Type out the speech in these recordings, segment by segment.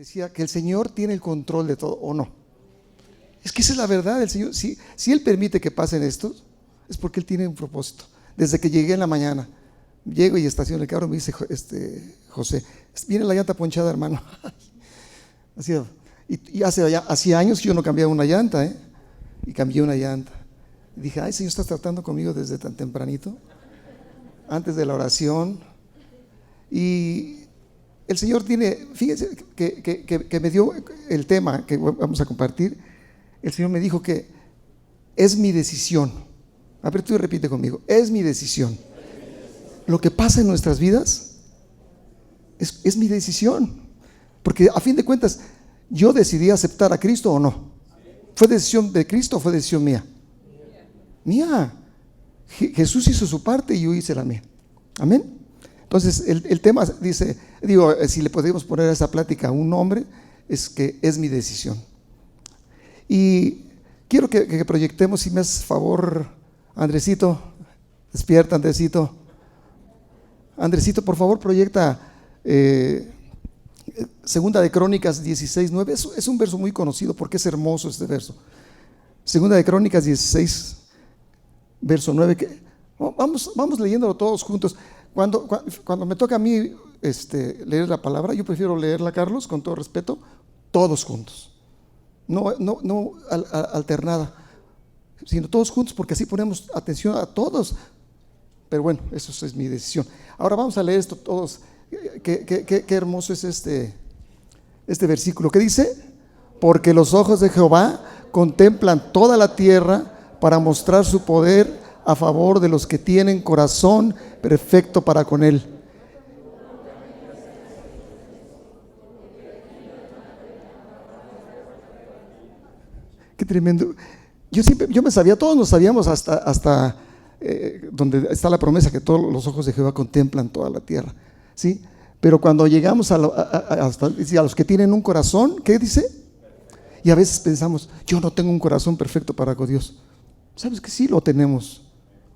decía que el Señor tiene el control de todo, ¿o no? Es que esa es la verdad. El Señor, si Él permite que pasen estos, es porque Él tiene un propósito. Desde que llegué en la mañana, llego y estaciono el carro, me dice José, viene la llanta ponchada, hermano. Y hacía años que yo no cambiaba una llanta, y cambié una llanta. Y dije, ay, Señor, estás tratando conmigo desde tan tempranito, antes de la oración. Y el Señor tiene, fíjense que me dio el tema que vamos a compartir. El Señor me dijo que es mi decisión. A ver, tú repite conmigo, es mi decisión. Lo que pasa en nuestras vidas es mi decisión. Porque a fin de cuentas, yo decidí aceptar a Cristo o no. ¿Fue decisión de Cristo o fue decisión mía? Mía. Jesús hizo su parte y yo hice la mía. Amén. Entonces el tema dice, si le podemos poner a esa plática un nombre, es que es mi decisión. Y quiero que proyectemos, si me haces favor, Andresito, despierta, Andresito. Andresito, por favor, proyecta Segunda de Crónicas 16:9. Es un verso muy conocido porque es hermoso este verso. Segunda de Crónicas 16, verso 9. Vamos leyéndolo todos juntos. Cuando me toca a mí leer la palabra, yo prefiero leerla, Carlos, con todo respeto, todos juntos. No alternada, sino todos juntos, porque así ponemos atención a todos. Pero bueno, eso es mi decisión. Ahora vamos a leer esto todos. Qué hermoso es este versículo. ¿Qué dice? Porque los ojos de Jehová contemplan toda la tierra para mostrar su poder a favor de los que tienen corazón perfecto para con él. Qué tremendo. Yo me sabía, todos nos sabíamos hasta donde está la promesa que todos los ojos de Jehová contemplan toda la tierra, ¿sí? Pero cuando llegamos hasta los que tienen un corazón, ¿qué dice? Y a veces pensamos, yo no tengo un corazón perfecto para con Dios. ¿Sabes que sí lo tenemos?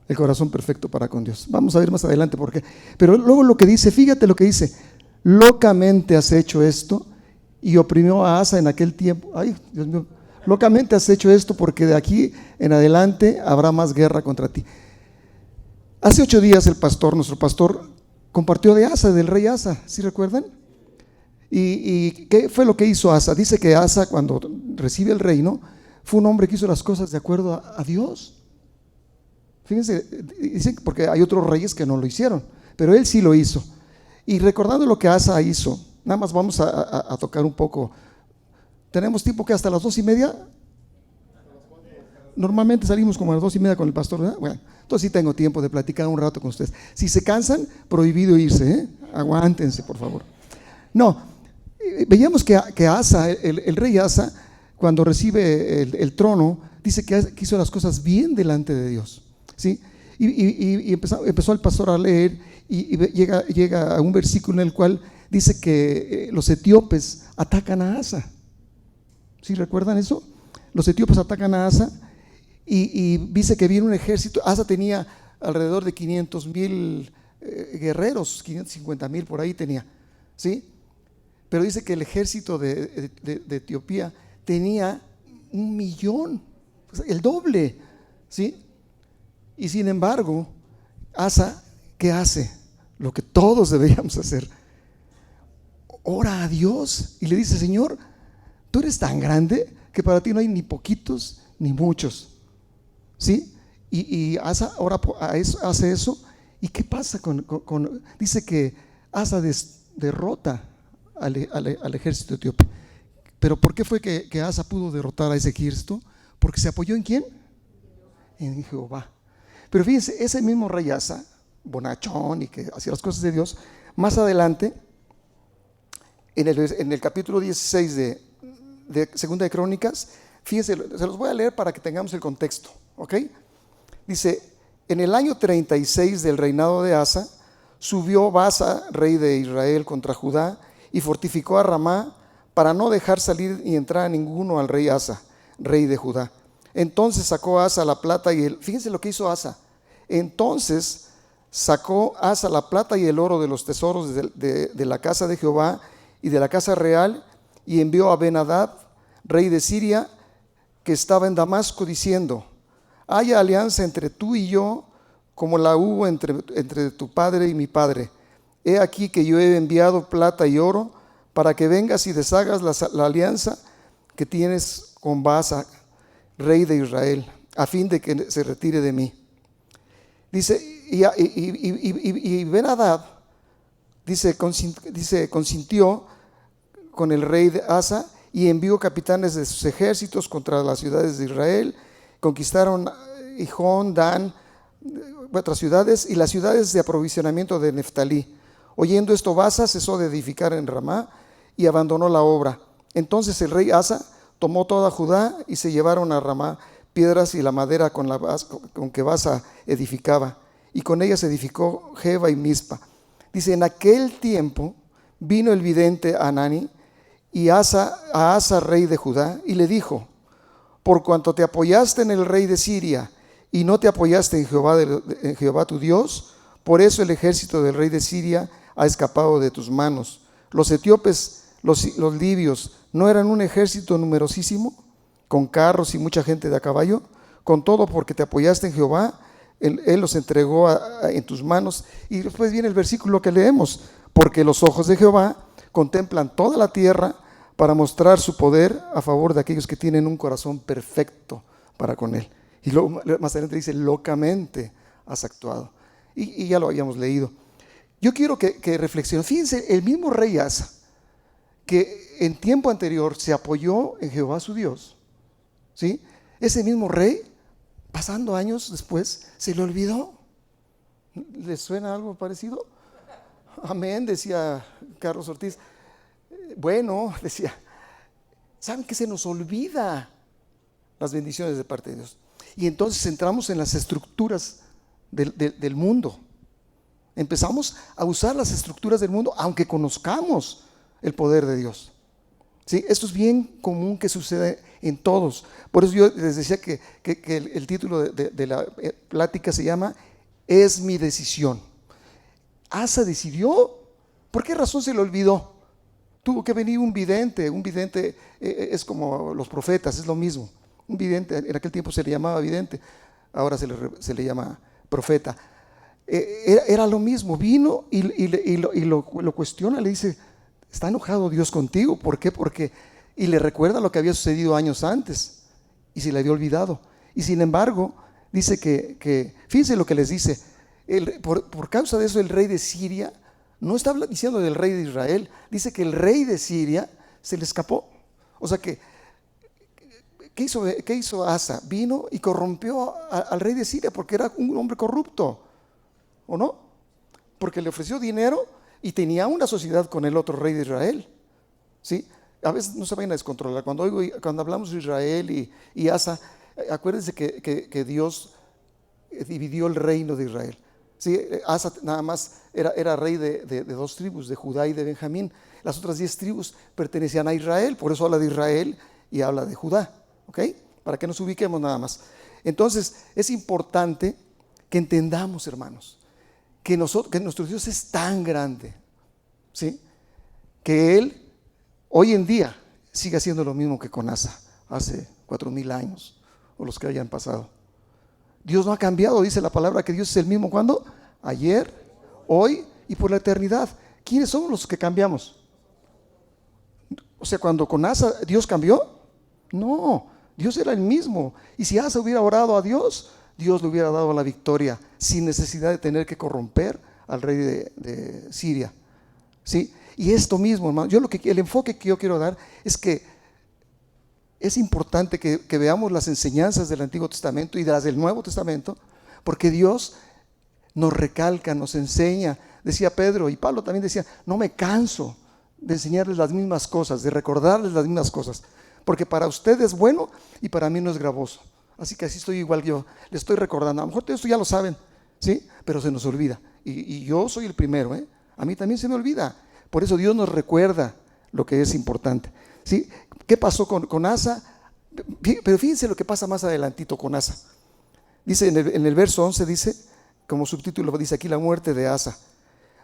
El corazón perfecto para con Dios. Vamos a ver más adelante por qué. Pero luego lo que dice, fíjate lo que dice: locamente has hecho esto y oprimió a Asa en aquel tiempo. Ay, Dios mío. Locamente has hecho esto porque de aquí en adelante habrá más guerra contra ti. Hace 8 días nuestro pastor, compartió de Asa, del rey Asa, ¿sí recuerdan? ¿Y qué fue lo que hizo Asa? Dice que Asa, cuando recibe el reino, fue un hombre que hizo las cosas de acuerdo a Dios. Fíjense, dicen porque hay otros reyes que no lo hicieron, pero él sí lo hizo. Y recordando lo que Asa hizo, nada más vamos a tocar un poco. Tenemos tiempo que hasta las 2:30. Normalmente salimos como a las 2:30 con el pastor, ¿verdad? Bueno, entonces sí tengo tiempo de platicar un rato con ustedes. Si se cansan, prohibido irse, aguántense, por favor. No, veíamos que Asa, el rey Asa, cuando recibe el trono, dice que hizo las cosas bien delante de Dios, ¿sí? Y empezó el pastor a leer y llega a un versículo en el cual dice que los etíopes atacan a Asa. ¿Sí recuerdan eso? Los etíopes atacan a Asa y dice que viene un ejército. Asa tenía alrededor de 500,000 guerreros, 550,000 por ahí tenía, ¿sí? Pero dice que el ejército de Etiopía tenía 1,000,000, el doble, ¿sí? Y sin embargo, Asa, ¿qué hace? Lo que todos deberíamos hacer: ora a Dios y le dice: Señor, tú eres tan grande que para ti no hay ni poquitos ni muchos, ¿sí? Y Asa ahora hace eso. ¿Y qué pasa dice que Asa derrota al ejército etíope? Pero ¿por qué fue que Asa pudo derrotar a ese ejército? Porque se apoyó ¿en quién? En Jehová. Pero fíjense, ese mismo rey Asa, bonachón y que hacía las cosas de Dios, más adelante, en el capítulo 16 de Segunda de Crónicas, fíjense, se los voy a leer para que tengamos el contexto, ¿ok? Dice: en el año 36 del reinado de Asa, subió Baasa, rey de Israel, contra Judá y fortificó a Ramá para no dejar salir ni entrar a ninguno al rey Asa, rey de Judá. Entonces sacó Asa la plata fíjense lo que hizo Asa. Entonces sacó Asa la plata y el oro de los tesoros de la casa de Jehová y de la casa real, y envió a Ben-Hadad, rey de Siria, que estaba en Damasco, diciendo: haya alianza entre tú y yo, como la hubo entre tu padre y mi padre. He aquí que yo he enviado plata y oro para que vengas y deshagas la alianza que tienes con Baasa, rey de Israel, a fin de que se retire de mí. Dice, y Ben-Hadad, dice, consintió con el rey de Asa y envió capitanes de sus ejércitos contra las ciudades de Israel. Conquistaron Hijón, Dan, otras ciudades y las ciudades de aprovisionamiento de Neftalí. Oyendo esto, Baasa cesó de edificar en Ramá y abandonó la obra. Entonces el rey Asa tomó toda Judá y se llevaron a Ramá piedras y la madera con que Baasa edificaba, y con ellas edificó Geba y Mizpa. Dice, en aquel tiempo vino el vidente Hanani y a Asa, rey de Judá, y le dijo: por cuanto te apoyaste en el rey de Siria y no te apoyaste en Jehová tu Dios, por eso el ejército del rey de Siria ha escapado de tus manos. Los etíopes, los libios, ¿no eran un ejército numerosísimo, con carros y mucha gente de a caballo? Con todo, porque te apoyaste en Jehová, él los entregó en tus manos. Y después viene el versículo que leemos: porque los ojos de Jehová contemplan toda la tierra para mostrar su poder a favor de aquellos que tienen un corazón perfecto para con él. Y luego más adelante dice: locamente has actuado. Y ya lo habíamos leído. Yo quiero que reflexionen. Fíjense, el mismo rey Asa, que en tiempo anterior se apoyó en Jehová su Dios, ¿sí? Ese mismo rey, pasando años después, se le olvidó. ¿Les suena algo parecido? Amén, decía Carlos Ortiz. Bueno, decía, ¿saben que se nos olvida las bendiciones de parte de Dios? Y entonces entramos en las estructuras del mundo. Empezamos a usar las estructuras del mundo, aunque conozcamos el poder de Dios. ¿Sí? Esto es bien común que sucede en todos. Por eso yo les decía que el título de la plática se llama Es mi decisión. Asa decidió. ¿Por qué razón se le olvidó? Tuvo que venir un vidente. Un vidente es como los profetas, es lo mismo. Un vidente, en aquel tiempo se le llamaba vidente, ahora se le llama profeta. Era lo mismo. Vino y lo cuestiona, le dice: ¿está enojado Dios contigo? ¿Por qué? Y le recuerda lo que había sucedido años antes y se le había olvidado. Y sin embargo, dice que fíjense lo que les dice: por causa de eso el rey de Siria, no está diciendo del rey de Israel, dice que el rey de Siria se le escapó. O sea que, ¿qué hizo Asa? Vino y corrompió al rey de Siria porque era un hombre corrupto, ¿o no? Porque le ofreció dinero y tenía una sociedad con el otro rey de Israel, ¿sí? A veces no se vayan a descontrolar. Cuando hablamos de Israel y Asa, acuérdense que Dios dividió el reino de Israel. ¿Sí? Asa nada más era rey de 2 tribus, de Judá y de Benjamín. Las otras 10 tribus pertenecían a Israel, por eso habla de Israel y habla de Judá, ¿ok? Para que nos ubiquemos nada más. Entonces es importante que entendamos, hermanos, que nuestro Dios es tan grande, ¿sí? Que Él hoy en día sigue haciendo lo mismo que con Asa hace 4,000 años o los que hayan pasado. Dios no ha cambiado, dice la palabra que Dios es el mismo. ¿Cuándo? Ayer, hoy y por la eternidad. ¿Quiénes somos los que cambiamos? O sea, cuando con Asa Dios cambió, no, Dios era el mismo. Y si Asa hubiera orado a Dios, Dios le hubiera dado la victoria sin necesidad de tener que corromper al rey de Siria, ¿sí? Y esto mismo, hermano, el enfoque que yo quiero dar es que es importante que veamos las enseñanzas del Antiguo Testamento y de las del Nuevo Testamento, porque Dios nos recalca, nos enseña. Decía Pedro, y Pablo también decía: no me canso de enseñarles las mismas cosas, de recordarles las mismas cosas, porque para usted es bueno y para mí no es gravoso. Así que así estoy igual que yo, le estoy recordando. A lo mejor esto ya lo saben, ¿sí? Pero se nos olvida. Y yo soy el primero, ¿eh? A mí también se me olvida. Por eso Dios nos recuerda lo que es importante, ¿sí? ¿Qué pasó con Asa? Pero fíjense lo que pasa más adelantito con Asa. Dice en el verso 11, dice, como subtítulo dice aquí, la muerte de Asa.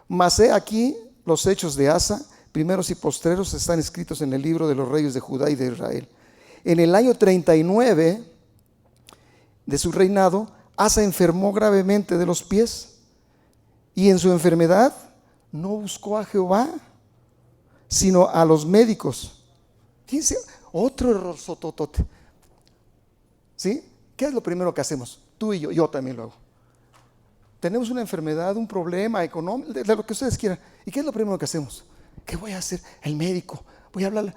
Mas he aquí los hechos de Asa, primeros y postreros están escritos en el libro de los reyes de Judá y de Israel. En el año 39 de su reinado, Asa enfermó gravemente de los pies, y en su enfermedad no buscó a Jehová, sino a los médicos. Fíjense, otro error sototote. ¿Sí? ¿Qué es lo primero que hacemos? Tú y yo también lo hago. Tenemos una enfermedad, un problema económico, de lo que ustedes quieran. ¿Y qué es lo primero que hacemos? ¿Qué voy a hacer? El médico. Voy a hablarle.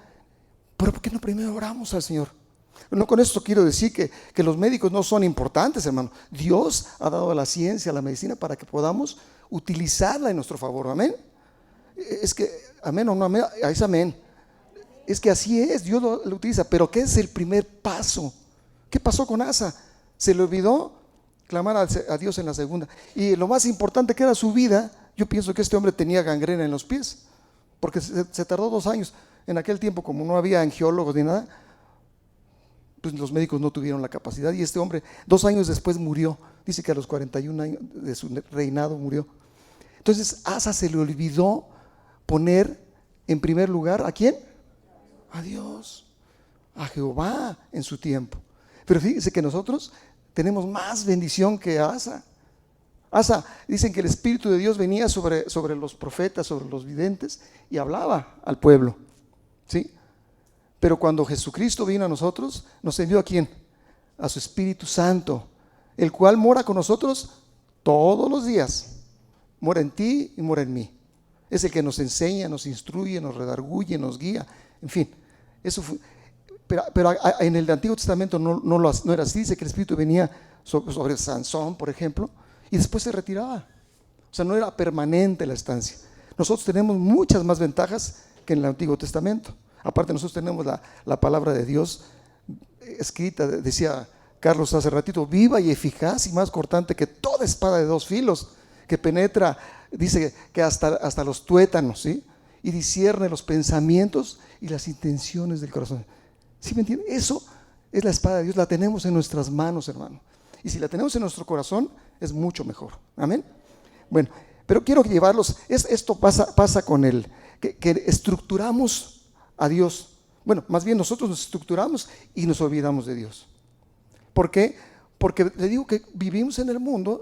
Pero ¿por qué no primero oramos al Señor? No, con esto quiero decir que los médicos no son importantes, hermano. Dios ha dado la ciencia, la medicina, para que podamos utilizarla en nuestro favor. Amén. Es que, amén o no amén, es amén. Es que así es, Dios lo utiliza. Pero ¿qué es el primer paso? ¿Qué pasó con Asa? Se le olvidó clamar a Dios en la segunda. Y lo más importante, que era su vida. Yo pienso que este hombre tenía gangrena en los pies, porque se tardó 2 años. En aquel tiempo, como no había angiólogos ni nada, pues los médicos no tuvieron la capacidad. Y este hombre 2 años después murió. Dice que a los 41 años de su reinado murió. Entonces Asa se le olvidó poner en primer lugar ¿a quién? A Dios, a Jehová en su tiempo. Pero fíjense que nosotros tenemos más bendición que Asa. Asa, dicen que el Espíritu de Dios venía sobre los profetas, sobre los videntes, y hablaba al pueblo, ¿sí? Pero cuando Jesucristo vino a nosotros, nos envió ¿a quién? A su Espíritu Santo, el cual mora con nosotros todos los días. Mora en ti y mora en mí. Es el que nos enseña, nos instruye, nos redarguye, nos guía. En fin, eso fue. Pero en el Antiguo Testamento no era así. Dice que el Espíritu venía sobre Sansón, por ejemplo, y después se retiraba. O sea, no era permanente la estancia. Nosotros tenemos muchas más ventajas que en el Antiguo Testamento. Aparte, nosotros tenemos la palabra de Dios escrita, decía Carlos hace ratito, viva y eficaz y más cortante que toda espada de 2 filos, que penetra, dice que hasta los tuétanos, ¿sí? Y discierne los pensamientos y las intenciones del corazón. ¿Sí me entienden? Eso es la espada de Dios, la tenemos en nuestras manos, hermano. Y si la tenemos en nuestro corazón, es mucho mejor. Amén. Bueno, pero quiero llevarlos, esto pasa con el que estructuramos a Dios. Bueno, más bien nosotros nos estructuramos y nos olvidamos de Dios. ¿Por qué? Porque le digo que vivimos en el mundo.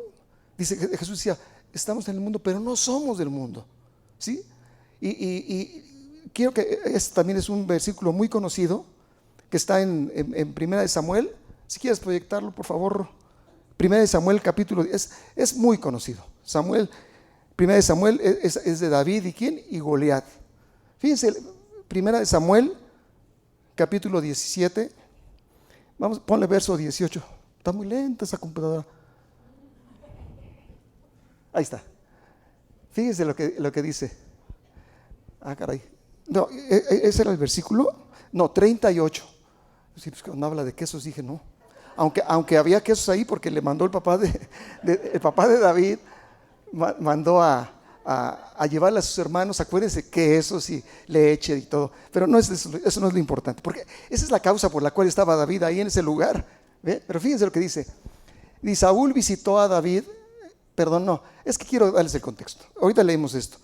Dice Jesús decía, estamos en el mundo, pero no somos del mundo, ¿sí? Y quiero que este también es un versículo muy conocido que está en Primera de Samuel. Si quieres proyectarlo, por favor. Primera de Samuel, capítulo 10. Es muy conocido. Primera de Samuel es de David y ¿quién? Y Goliat. Fíjense, Primera de Samuel, capítulo 17. Vamos, ponle verso 18. Está muy lenta esa computadora. Ahí está. Fíjense lo que dice. Ah, caray. No, ese era el versículo. No, 38. Sí, pues cuando habla de quesos dije no. Aunque había quesos ahí porque le mandó el papá de David, mandó a llevarle a sus hermanos, acuérdense, quesos y leche y todo. Pero no eso no es lo importante, porque esa es la causa por la cual estaba David ahí en ese lugar. ¿Ve? Pero fíjense lo que dice. Y Saúl visitó a David. Perdón, no, es que quiero darles el contexto. Ahorita leemos esto.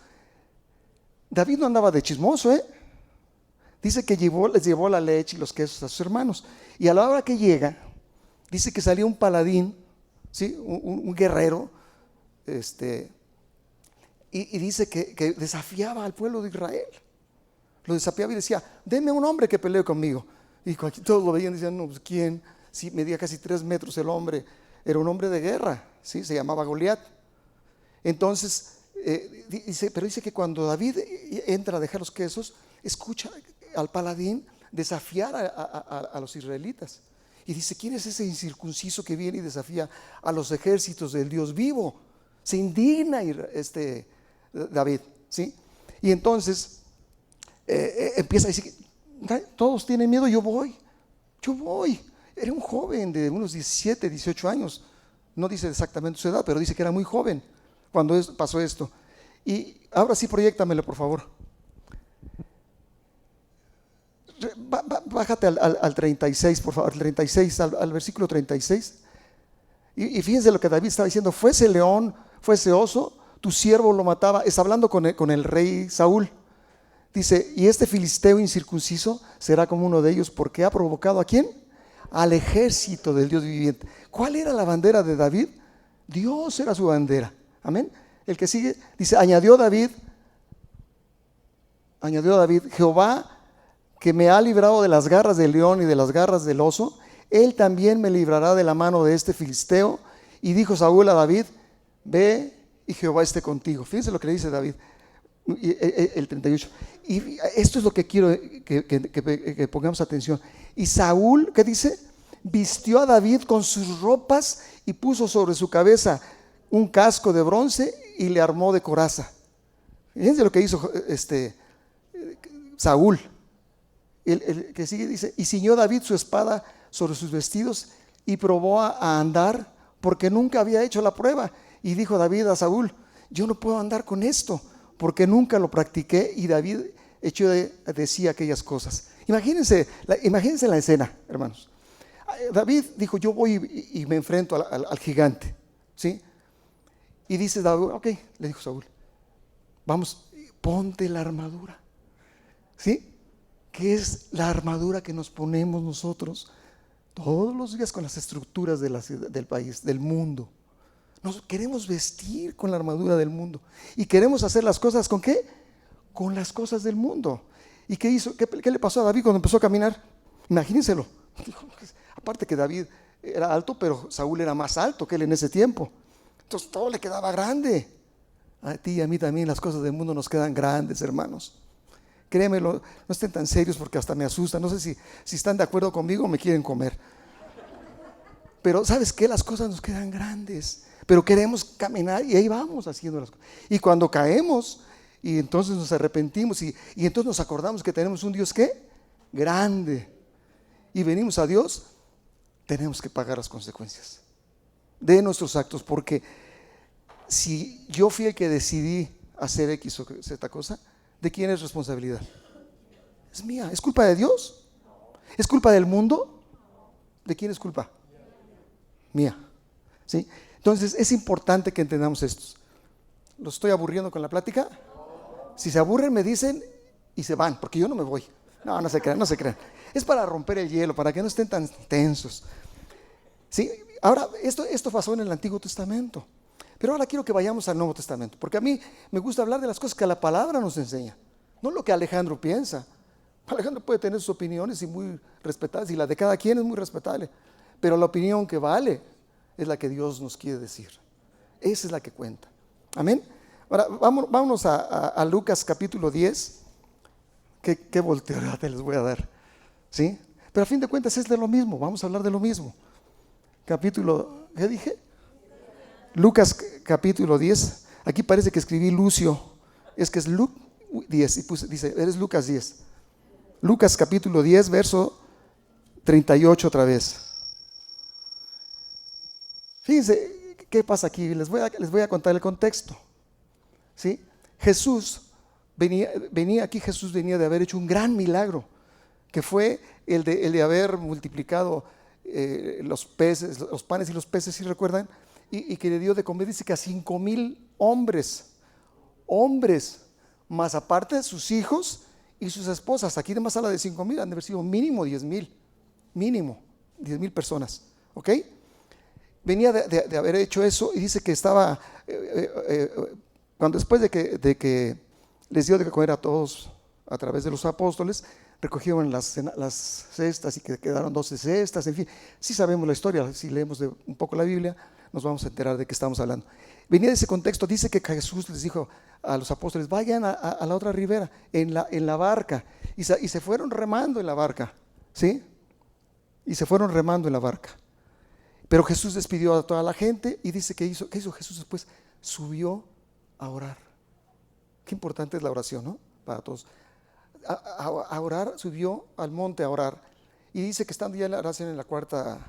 David no andaba de chismoso, Dice que les llevó la leche y los quesos a sus hermanos. Y a la hora que llega, dice que salió un paladín, ¿sí? un guerrero, y dice que desafiaba al pueblo de Israel. Lo desafiaba y decía, deme un hombre que pelee conmigo. Y aquí todos lo veían y decían, no, pues ¿quién? Sí, medía casi 3 metros el hombre. Era un hombre de guerra, ¿sí? Se llamaba Goliat. Entonces, pero dice que cuando David entra a dejar los quesos, escucha al paladín desafiar a los israelitas. Y dice, ¿quién es ese incircunciso que viene y desafía a los ejércitos del Dios vivo? Se indigna David, ¿sí? Y entonces empieza a decir, todos tienen miedo, yo voy. Era un joven de unos 17, 18 años. No dice exactamente su edad, pero dice que era muy joven cuando pasó esto. Y ahora sí, proyéctamelo, por favor. Bájate al 36, por favor, al 36, al versículo 36. Y fíjense lo que David estaba diciendo: fuese león, fuese oso, tu siervo lo mataba. Está hablando con el rey Saúl. Dice, y este filisteo incircunciso será como uno de ellos, porque ha provocado ¿a quién? Al ejército del Dios viviente. ¿Cuál era la bandera de David? Dios era su bandera. Amén. El que sigue dice, añadió David, Jehová, que me ha librado de las garras del león y de las garras del oso, él también me librará de la mano de este filisteo. Y dijo Saúl a David, ve y Jehová esté contigo. Fíjense lo que le dice David, el 38. Y esto es lo que quiero que pongamos atención. Y Saúl, ¿qué dice? Vistió a David con sus ropas y puso sobre su cabeza un casco de bronce y le armó de coraza. Fíjense lo que hizo Saúl. El que sigue dice, y ciñó David su espada sobre sus vestidos y probó a andar, porque nunca había hecho la prueba. Y dijo David a Saúl, yo no puedo andar con esto, porque nunca lo practiqué. Y David echó de sí aquellas cosas. Imagínense la escena, hermanos. David dijo, yo voy y me enfrento al gigante, ¿sí? Y dice David, ok, le dijo Saúl, vamos, ponte la armadura, ¿sí? ¿Qué es la armadura que nos ponemos nosotros todos los días con las estructuras de la ciudad, del país, del mundo? Nos queremos vestir con la armadura del mundo y queremos hacer las cosas ¿con qué? Con las cosas del mundo. ¿Y qué hizo? ¿Qué le pasó a David cuando empezó a caminar? Imagínenselo. Aparte que David era alto, pero Saúl era más alto que él en ese tiempo. Entonces todo le quedaba grande. A ti y a mí también las cosas del mundo nos quedan grandes, hermanos. Créemelo, no estén tan serios porque hasta me asustan. No sé si están de acuerdo conmigo o me quieren comer. Pero ¿sabes qué? Las cosas nos quedan grandes, pero queremos caminar y ahí vamos haciendo las cosas. Y cuando caemos y entonces nos arrepentimos y entonces nos acordamos que tenemos un Dios ¿qué? Grande. Y venimos a Dios, tenemos que pagar las consecuencias de nuestros actos, porque si yo fui el que decidí hacer X o Z cosa, ¿de quién es responsabilidad? Es mía. ¿Es culpa de Dios? ¿Es culpa del mundo? ¿De quién es culpa? Mía. ¿Sí? Entonces es importante que entendamos esto. ¿Los estoy aburriendo con la plática? Si se aburren me dicen y se van, porque yo no me voy. No se crean, no se crean. Es para romper el hielo, para que no estén tan tensos. ¿Sí? Ahora, esto pasó en el Antiguo Testamento. Pero ahora quiero que vayamos al Nuevo Testamento, porque a mí me gusta hablar de las cosas que la palabra nos enseña, no lo que Alejandro piensa. Alejandro puede tener sus opiniones y muy respetables, y la de cada quien es muy respetable, pero la opinión que vale es la que Dios nos quiere decir. Esa es la que cuenta. Amén. Ahora vámonos a Lucas capítulo 10. ¿Qué volteada te les voy a dar? ¿Sí? Pero a fin de cuentas es de lo mismo, vamos a hablar de lo mismo. Capítulo, ¿qué dije? Lucas capítulo 10. Aquí parece que escribí Lucio. Es que es Luc 10. Y dice, eres Lucas 10. Lucas capítulo 10, verso 38 otra vez. Fíjense qué pasa aquí. Les voy a contar el contexto. ¿Sí? Jesús venía aquí. Jesús venía de haber hecho un gran milagro, que fue el de haber multiplicado los peces, los panes y los peces, ¿sí recuerdan? Y que le dio de comer, dice que a 5,000 hombres, más aparte de sus hijos y sus esposas. Aquí además habla de 5,000, han de haber sido mínimo 10,000 personas, ¿ok? Venía de haber hecho eso, y dice que estaba, cuando después de que les dio de comer a todos a través de los apóstoles, recogieron las cestas y que quedaron 12 cestas, en fin, sí sabemos la historia. Si leemos un poco la Biblia nos vamos a enterar de qué estamos hablando. Venía de ese contexto. Dice que Jesús les dijo a los apóstoles, vayan a la otra ribera, en la barca, y se fueron remando en la barca, ¿sí? Y se fueron remando en la barca. Pero Jesús despidió a toda la gente y dice que ¿qué hizo Jesús después? Subió a orar. Qué importante es la oración, ¿no? Para todos. A orar, subió al monte a orar. Y dice que estando ya en la oración en la cuarta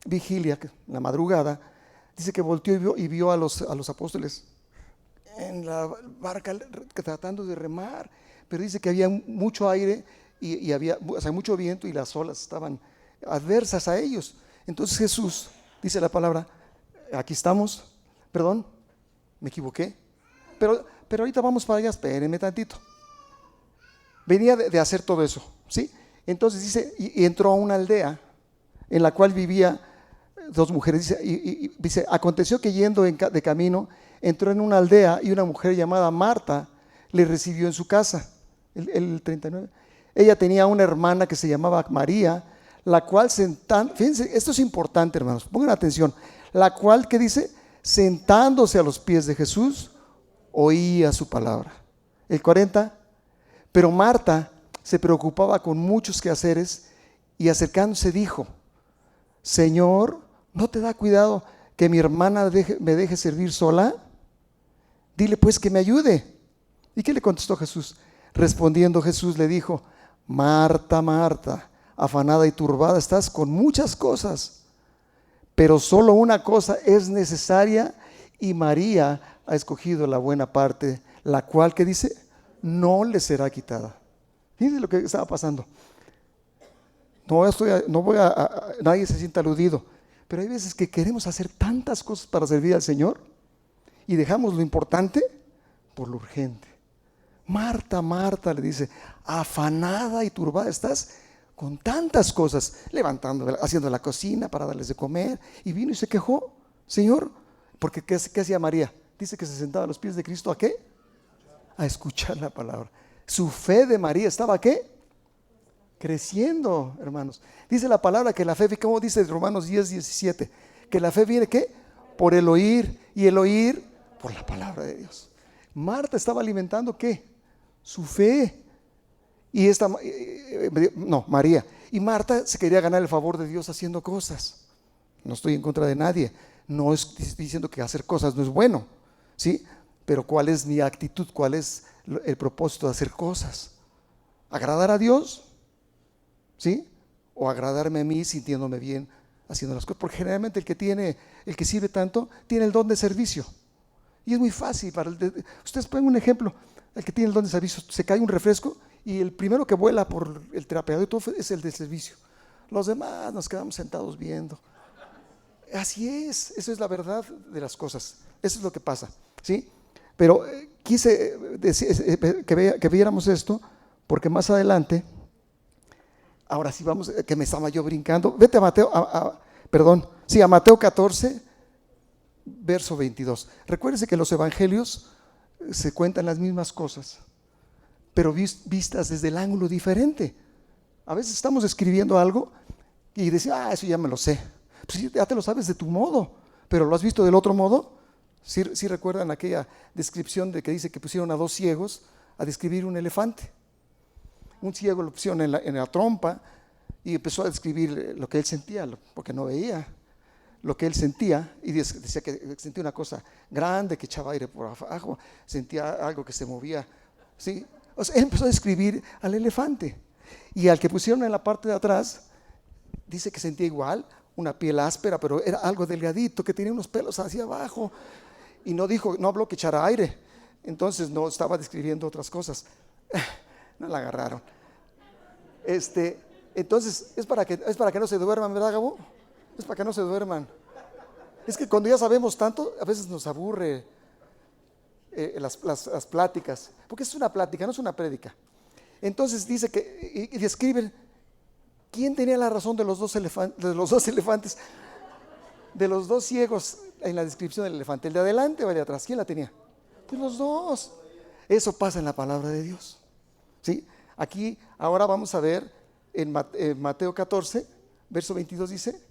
vigilia, en la madrugada, dice que volteó y vio a los apóstoles en la barca tratando de remar, pero dice que había mucho aire y había, o sea, mucho viento, y las olas estaban adversas a ellos. Entonces Jesús, dice la palabra, aquí estamos, perdón, me equivoqué, pero ahorita vamos para allá, espérenme tantito. venía de hacer todo eso, ¿sí? Entonces dice, y entró a una aldea en la cual vivía dos mujeres. Dice, aconteció que yendo de camino, entró en una aldea y una mujer llamada Marta le recibió en su casa. El 39. Ella tenía una hermana que se llamaba María, la cual fíjense, esto es importante, hermanos, pongan atención, la cual, ¿qué dice? Sentándose a los pies de Jesús, oía su palabra. El 40, pero Marta se preocupaba con muchos quehaceres y acercándose dijo, Señor, ¿no te da cuidado que mi hermana me deje servir sola? Dile pues que me ayude. ¿Y qué le contestó Jesús? Respondiendo Jesús le dijo, Marta, Marta, afanada y turbada estás con muchas cosas, pero solo una cosa es necesaria y María ha escogido la buena parte, la cual, ¿qué dice? No le será quitada. Fíjense lo que estaba pasando. Nadie se sienta aludido, pero hay veces que queremos hacer tantas cosas para servir al Señor y dejamos lo importante por lo urgente. Marta, Marta, le dice, afanada y turbada estás con tantas cosas, levantando, haciendo la cocina para darles de comer, y vino y se quejó, Señor, porque ¿qué hacía María? Dice que se sentaba a los pies de Cristo, ¿a qué? A escuchar la palabra. Su fe de María estaba, ¿a qué? Creciendo, hermanos. Dice la palabra que la fe, ¿cómo dice Romanos 10:17? Que la fe viene, ¿qué? Por el oír, y el oír por la palabra de Dios. Marta estaba alimentando, ¿qué? Su fe. Y María. Y Marta se quería ganar el favor de Dios haciendo cosas. No estoy en contra de nadie. No estoy diciendo que hacer cosas no es bueno, ¿sí? Pero ¿cuál es mi actitud? ¿Cuál es el propósito de hacer cosas? ¿Agradar a Dios? ¿Sí? O agradarme a mí sintiéndome bien haciendo las cosas. Porque generalmente el que sirve tanto, tiene el don de servicio. Y es muy fácil. Ustedes ponen un ejemplo. El que tiene el don de servicio, se cae un refresco y el primero que vuela por el trapeador y todo es el de servicio. Los demás nos quedamos sentados viendo. Así es, eso es la verdad de las cosas. Eso es lo que pasa, ¿sí? Pero quise que viéramos esto porque más adelante, ahora sí vamos, que me estaba yo brincando. Vete a Mateo, a Mateo 14, verso 22. Recuérdense que los evangelios se cuentan las mismas cosas, pero vistas desde el ángulo diferente. A veces estamos escribiendo algo y decimos, eso ya me lo sé. Pues ya te lo sabes de tu modo, pero ¿lo has visto del otro modo? ¿Sí recuerdan aquella descripción de que dice que pusieron a dos ciegos a describir un elefante? Un ciego lo pusieron en la trompa y empezó a describir lo que él sentía, porque no veía lo que él sentía, y decía que sentía una cosa grande que echaba aire por abajo, sentía algo que se movía, ¿sí? O sea, él empezó a describir al elefante, y al que pusieron en la parte de atrás dice que sentía igual una piel áspera, pero era algo delgadito, que tenía unos pelos hacia abajo, y no habló que echara aire. Entonces no estaba describiendo otras cosas. No la agarraron. Entonces es para que no se duerman, ¿verdad, Gabo? Es para que no se duerman. Es que cuando ya sabemos tanto, a veces nos aburre las pláticas, porque es una plática, no es una prédica. Entonces dice que, y describen quién tenía la razón de los dos elefantes, de los dos ciegos en la descripción del elefante, el de adelante o el de atrás. ¿Quién la tenía? Pues los dos. Eso pasa en la palabra de Dios, ¿sí? Aquí ahora vamos a ver en Mateo 14, verso 22 dice,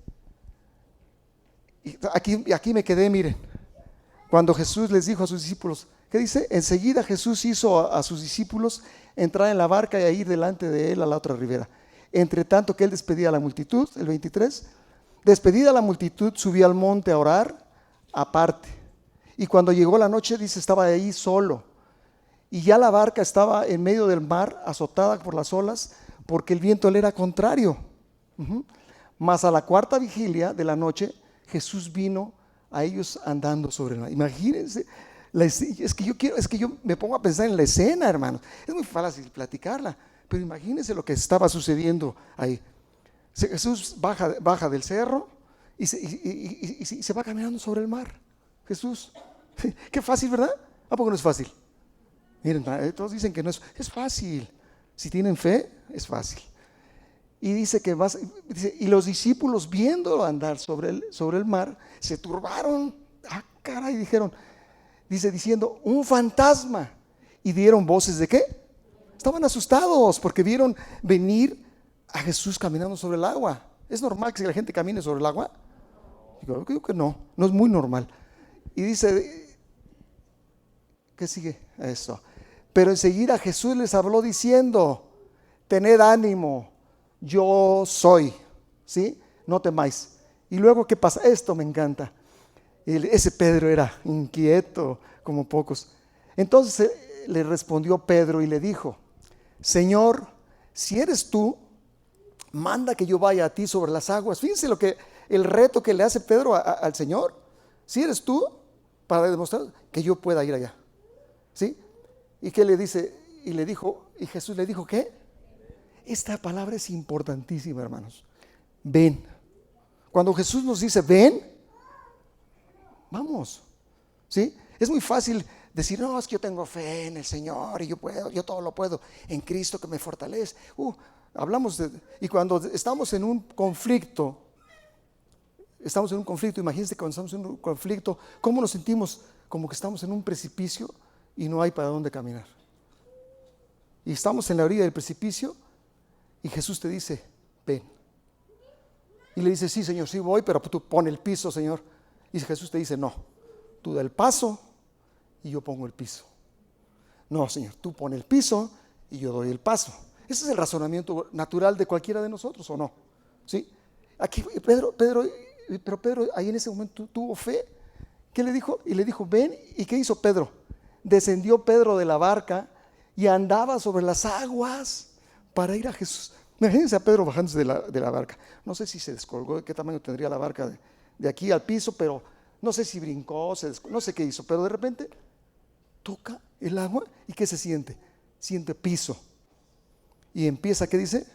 y aquí me quedé, miren, cuando Jesús les dijo a sus discípulos, ¿qué dice? Enseguida Jesús hizo a sus discípulos entrar en la barca y a ir delante de él a la otra ribera. Entre tanto que él despedía a la multitud, el 23, despedida la multitud, subió al monte a orar aparte. Y cuando llegó la noche, dice, estaba ahí solo. Y ya la barca estaba en medio del mar, azotada por las olas, porque el viento le era contrario. Mas a la cuarta vigilia de la noche, Jesús vino a ellos andando sobre el mar. Imagínense, es que yo me pongo a pensar en la escena, hermanos. Es muy fácil platicarla, pero imagínense lo que estaba sucediendo ahí. Jesús baja del cerro y se va caminando sobre el mar. Jesús, qué fácil, ¿verdad? ¿A poco no es fácil? Miren, todos dicen que no es fácil. Si tienen fe, es fácil. Y dice que dice, y los discípulos viéndolo andar sobre el mar, se turbaron. Ah, caray, dijeron, dice diciendo, un fantasma. Y dieron voces de ¿qué? Estaban asustados porque vieron venir a Jesús caminando sobre el agua. ¿Es normal que la gente camine sobre el agua? Yo creo que no es muy normal. Y dice, ¿qué sigue? Eso. Pero enseguida Jesús les habló diciendo, tened ánimo, yo soy, ¿sí? No temáis. Y luego, ¿qué pasa? Esto me encanta. Ese Pedro era inquieto como pocos. Entonces le respondió Pedro y le dijo, Señor, si eres tú, manda que yo vaya a ti sobre las aguas. Fíjense el reto que le hace Pedro al Señor. Si eres tú, para demostrar que yo pueda ir allá, ¿sí? ¿Y qué le dice? Y Jesús le dijo, ¿qué? Esta palabra es importantísima, hermanos. Ven. Cuando Jesús nos dice, ven, vamos, ¿sí? Es muy fácil decir, no, es que yo tengo fe en el Señor y yo todo lo puedo en Cristo que me fortalece. Y cuando estamos en un conflicto, imagínense cuando estamos en un conflicto, ¿cómo nos sentimos? Como que estamos en un precipicio y no hay para dónde caminar. Y estamos en la orilla del precipicio y Jesús te dice, ven. Y le dice, sí, Señor, sí voy, pero tú pon el piso, Señor. Y Jesús te dice, no, tú da el paso y yo pongo el piso. No, Señor, tú pon el piso y yo doy el paso. Ese es el razonamiento natural de cualquiera de nosotros, ¿o no? ¿Sí? Aquí pero Pedro ahí en ese momento tuvo fe. ¿Qué le dijo? Y le dijo, ven. ¿Y qué hizo Pedro? Descendió Pedro de la barca y andaba sobre las aguas para ir a Jesús. Imagínense a Pedro bajándose de la barca. No sé si se descolgó, de qué tamaño tendría la barca de aquí al piso, pero no sé si brincó, no sé qué hizo, pero de repente toca el agua y ¿qué se siente? Siente piso. Y empieza, ¿qué dice?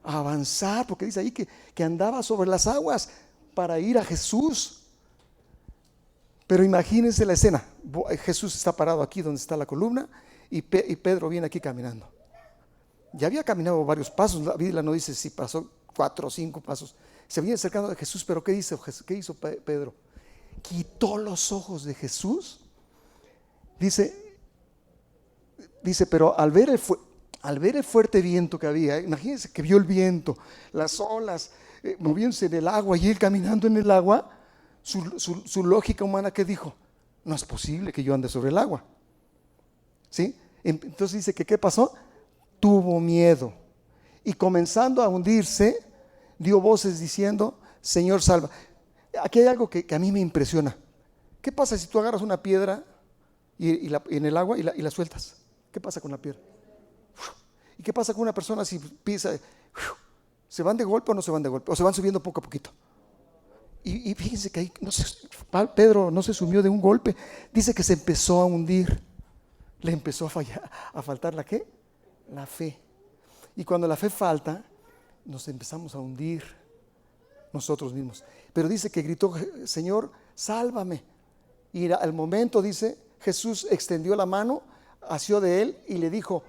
A avanzar, porque dice ahí que andaba sobre las aguas para ir a Jesús. Pero imagínense la escena. Jesús está parado aquí donde está la columna y Pedro viene aquí caminando. Ya había caminado varios pasos, la Biblia no dice si pasó 4 o 5 pasos. Se viene acercando a Jesús, pero ¿qué hizo Pedro? Quitó los ojos de Jesús. Dice, pero al ver el fuerte viento que había, imagínense que vio el viento, las olas moviéndose en el agua y él caminando en el agua, su lógica humana, ¿qué dijo? No es posible que yo ande sobre el agua, ¿sí? Entonces dice que ¿qué pasó? Tuvo miedo y comenzando a hundirse, dio voces diciendo, Señor, salva. Aquí hay algo que a mí me impresiona. ¿Qué pasa si tú agarras una piedra en el agua y la sueltas? ¿Qué pasa con la piedra? ¿Y qué pasa con una persona si pisa? ¿Se van de golpe o no se van de golpe? ¿O se van subiendo poco a poquito? Y fíjense que ahí Pedro no se sumió de un golpe. Dice que se empezó a hundir. Le empezó a faltar ¿la qué? La fe. Y cuando la fe falta, nos empezamos a hundir nosotros mismos. Pero dice que gritó, Señor, sálvame. Y al momento, dice, Jesús extendió la mano, asió de él y le dijo,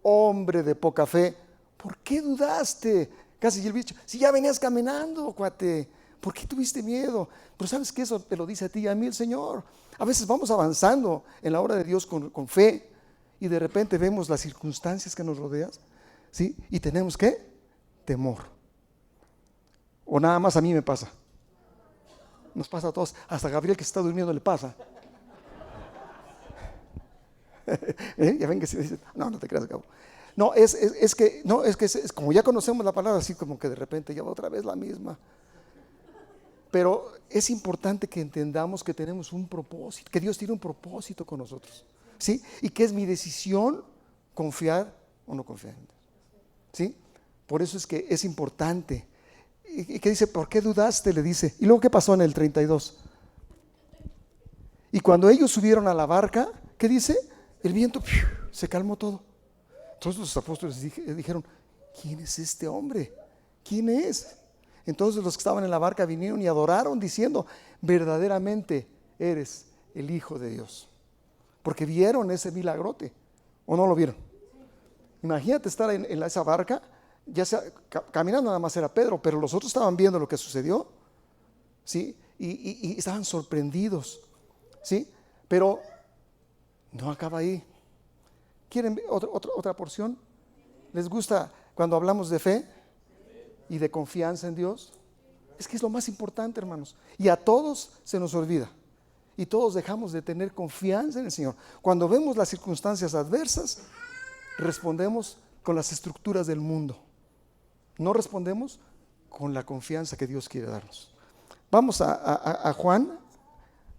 hombre de poca fe, ¿por qué dudaste? Casi el bicho, si ya venías caminando, cuate, ¿por qué tuviste miedo? Pero sabes que eso te lo dice a ti y a mí el Señor. A veces vamos avanzando en la obra de Dios con fe y de repente vemos las circunstancias que nos rodean, ¿sí? Y tenemos ¿qué? Temor. O nada más a mí me pasa. Nos pasa a todos. Hasta Gabriel que está durmiendo le pasa. Ya ven que se dice, no te creas, Gabo. No, es que como ya conocemos la palabra, así como que de repente ya va otra vez la misma. Pero es importante que entendamos que tenemos un propósito, que Dios tiene un propósito con nosotros, ¿sí? Y que es mi decisión confiar o no confiar en Dios, ¿sí? Por eso es que es importante. Y que dice, ¿por qué dudaste? Le dice. Y luego, ¿qué pasó en el 32? Y cuando ellos subieron a la barca, ¿qué dice? El viento se calmó todo. Entonces los apóstoles dijeron, ¿quién es este hombre? ¿Quién es? Entonces los que estaban en la barca vinieron y adoraron diciendo, verdaderamente eres el Hijo de Dios. Porque vieron ese milagrote, ¿o no lo vieron? Imagínate estar en esa barca, ya sea caminando, nada más era Pedro, pero los otros estaban viendo lo que sucedió, ¿sí? Y estaban sorprendidos, ¿sí? Pero no acaba ahí. ¿Quieren otra porción? ¿Les gusta cuando hablamos de fe y de confianza en Dios? Es que es lo más importante, hermanos. Y a todos se nos olvida. Y todos dejamos de tener confianza en el Señor. Cuando vemos las circunstancias adversas, respondemos con las estructuras del mundo. No respondemos con la confianza que Dios quiere darnos. Vamos a Juan.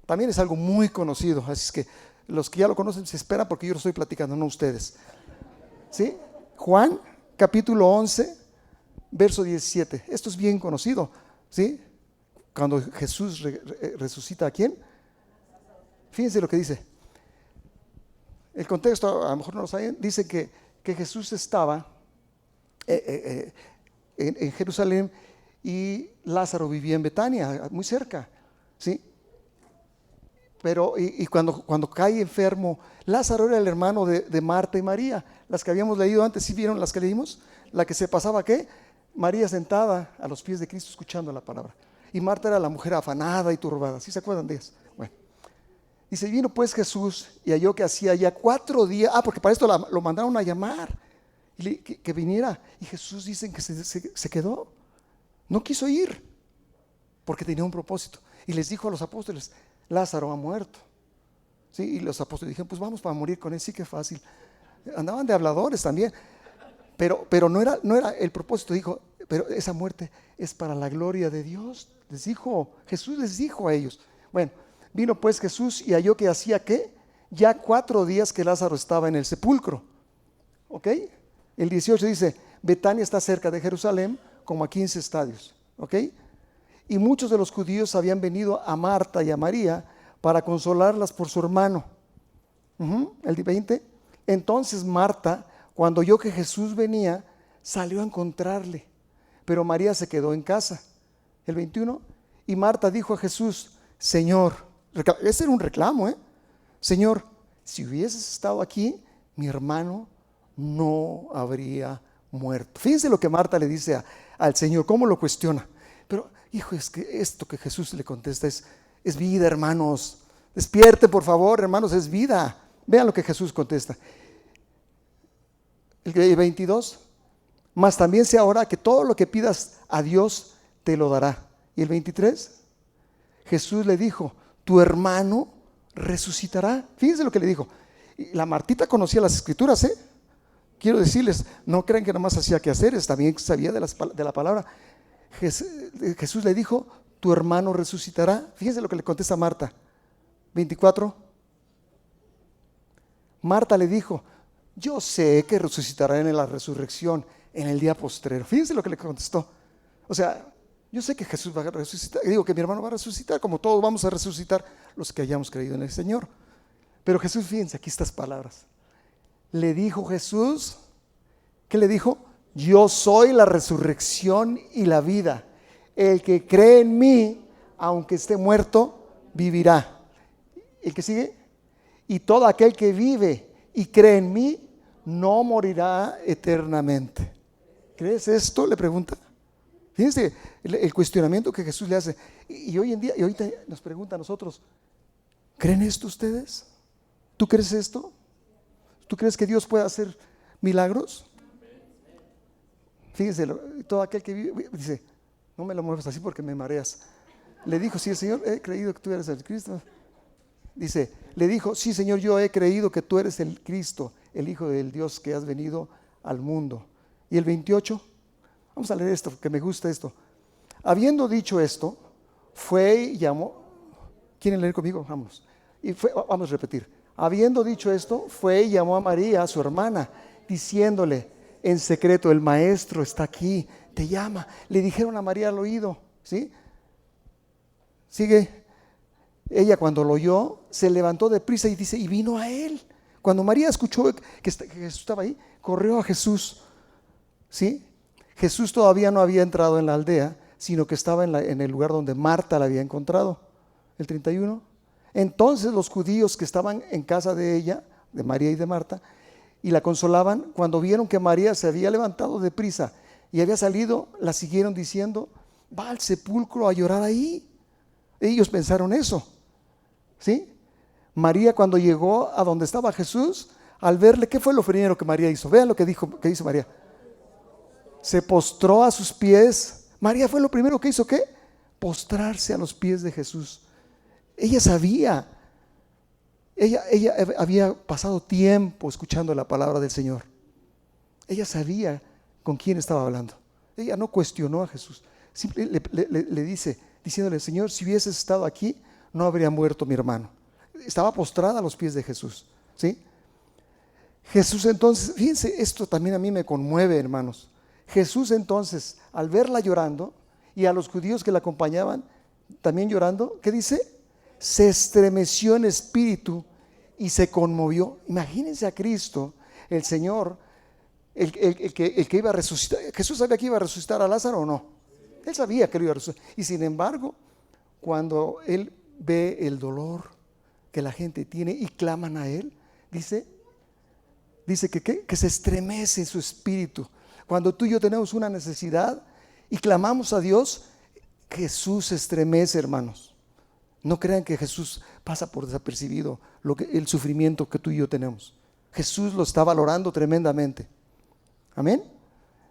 También es algo muy conocido, así es que los que ya lo conocen se esperan porque yo lo estoy platicando, no ustedes. ¿Sí? Juan, capítulo 11, verso 17. Esto es bien conocido, ¿sí? Cuando Jesús resucita, ¿a quién? Fíjense lo que dice. El contexto, a lo mejor no lo saben, dice que Jesús estaba en Jerusalén y Lázaro vivía en Betania, muy cerca, ¿sí? Pero y cuando cae enfermo, Lázaro era el hermano de Marta y María, las que habíamos leído antes. ¿Sí vieron las que leímos? La que se pasaba, ¿qué? María sentada a los pies de Cristo escuchando la palabra, y Marta era la mujer afanada y turbada. ¿Sí se acuerdan de eso? Bueno, dice, vino pues Jesús y halló que hacía ya 4 días, porque para esto lo mandaron a llamar, y que viniera, y Jesús dicen que se quedó, no quiso ir, porque tenía un propósito, y les dijo a los apóstoles, Lázaro ha muerto, ¿sí? Y los apóstoles dijeron, pues vamos para morir con él, sí que fácil. Andaban de habladores también, pero no era el propósito. Dijo, pero esa muerte es para la gloria de Dios, les dijo, Jesús les dijo a ellos. Bueno, vino pues Jesús y halló que hacía, ¿qué? Ya 4 días que Lázaro estaba en el sepulcro, ¿ok? El 18 dice, Betania está cerca de Jerusalén, como a 15 estadios, ¿ok? Y muchos de los judíos habían venido a Marta y a María para consolarlas por su hermano. El 20. Entonces Marta, cuando oyó que Jesús venía, salió a encontrarle, pero María se quedó en casa. El 21. Y Marta dijo a Jesús, Señor, ese era un reclamo, Señor, si hubieses estado aquí, mi hermano no habría muerto. Fíjense lo que Marta le dice al Señor, cómo lo cuestiona. Pero, hijo, es que esto que Jesús le contesta es vida, hermanos. Despierten, por favor, hermanos, es vida. Vean lo que Jesús contesta. El 22. Mas también sé ahora que todo lo que pidas a Dios te lo dará. Y el 23. Jesús le dijo, tu hermano resucitará. Fíjense lo que le dijo. Y la Martita conocía las escrituras, Quiero decirles, no crean que nada más hacía quehaceres, también sabía de la palabra. Jesús le dijo, tu hermano resucitará. Fíjense lo que le contesta Marta. 24. Marta le dijo, yo sé que resucitará en la resurrección, en el día postrero. Fíjense lo que le contestó. O sea, yo sé que Jesús va a resucitar, digo que mi hermano va a resucitar, como todos vamos a resucitar los que hayamos creído en el Señor. Pero Jesús, fíjense aquí estas palabras. Le dijo Jesús, ¿qué le dijo? Yo soy la resurrección y la vida. El que cree en mí, aunque esté muerto, vivirá. ¿El que sigue? Y todo aquel que vive y cree en mí, no morirá eternamente. ¿Crees esto? Le pregunta. Fíjense el cuestionamiento que Jesús le hace. Y hoy en día, y ahorita nos pregunta a nosotros, ¿creen esto ustedes? ¿Tú crees esto? ¿Tú crees que Dios puede hacer milagros? Fíjense, todo aquel que vive, dice, no me lo muevas así porque me mareas. Le dijo, sí, Señor, he creído que tú eres el Cristo. Dice, le dijo, sí, Señor, yo he creído que tú eres el Cristo, el Hijo del Dios que has venido al mundo. Y el 28, vamos a leer esto, que me gusta esto. Habiendo dicho esto, fue y llamó. ¿Quieren leer conmigo? Vamos. Vamos a repetir. Habiendo dicho esto, fue y llamó a María, su hermana, diciéndole en secreto, el maestro está aquí, te llama. Le dijeron a María al oído, ¿sí? Sigue. Ella cuando lo oyó, se levantó deprisa y dice, y vino a él. Cuando María escuchó que Jesús estaba ahí, corrió a Jesús, ¿sí? Jesús todavía no había entrado en la aldea, sino que estaba en el lugar donde Marta la había encontrado. El 31. Entonces los judíos que estaban en casa de ella, de María y de Marta, y la consolaban, cuando vieron que María se había levantado deprisa y había salido, la siguieron diciendo: va al sepulcro a llorar ahí. Ellos pensaron eso, ¿sí? María, cuando llegó a donde estaba Jesús, al verle, ¿qué fue lo primero que María hizo? Vean lo que hizo María. Se postró a sus pies. María fue lo primero que hizo, ¿qué? Postrarse a los pies de Jesús. Ella sabía, ella había pasado tiempo escuchando la palabra del Señor. Ella sabía con quién estaba hablando. Ella no cuestionó a Jesús. Simple le dice, diciéndole: Señor, si hubieses estado aquí, no habría muerto mi hermano. Estaba postrada a los pies de Jesús, ¿sí? Jesús entonces, fíjense, esto también a mí me conmueve, hermanos. Jesús entonces, al verla llorando, y a los judíos que la acompañaban también llorando, ¿qué dice? Se estremeció en espíritu y se conmovió. Imagínense a Cristo, el Señor, el que iba a resucitar. ¿Jesús sabía que iba a resucitar a Lázaro o no? Él sabía que lo iba a resucitar. Y sin embargo, cuando Él ve el dolor que la gente tiene y claman a Él, dice que se estremece en su espíritu. Cuando tú y yo tenemos una necesidad y clamamos a Dios, Jesús se estremece, hermanos. No crean que Jesús pasa por desapercibido el sufrimiento que tú y yo tenemos. Jesús lo está valorando tremendamente. Amén.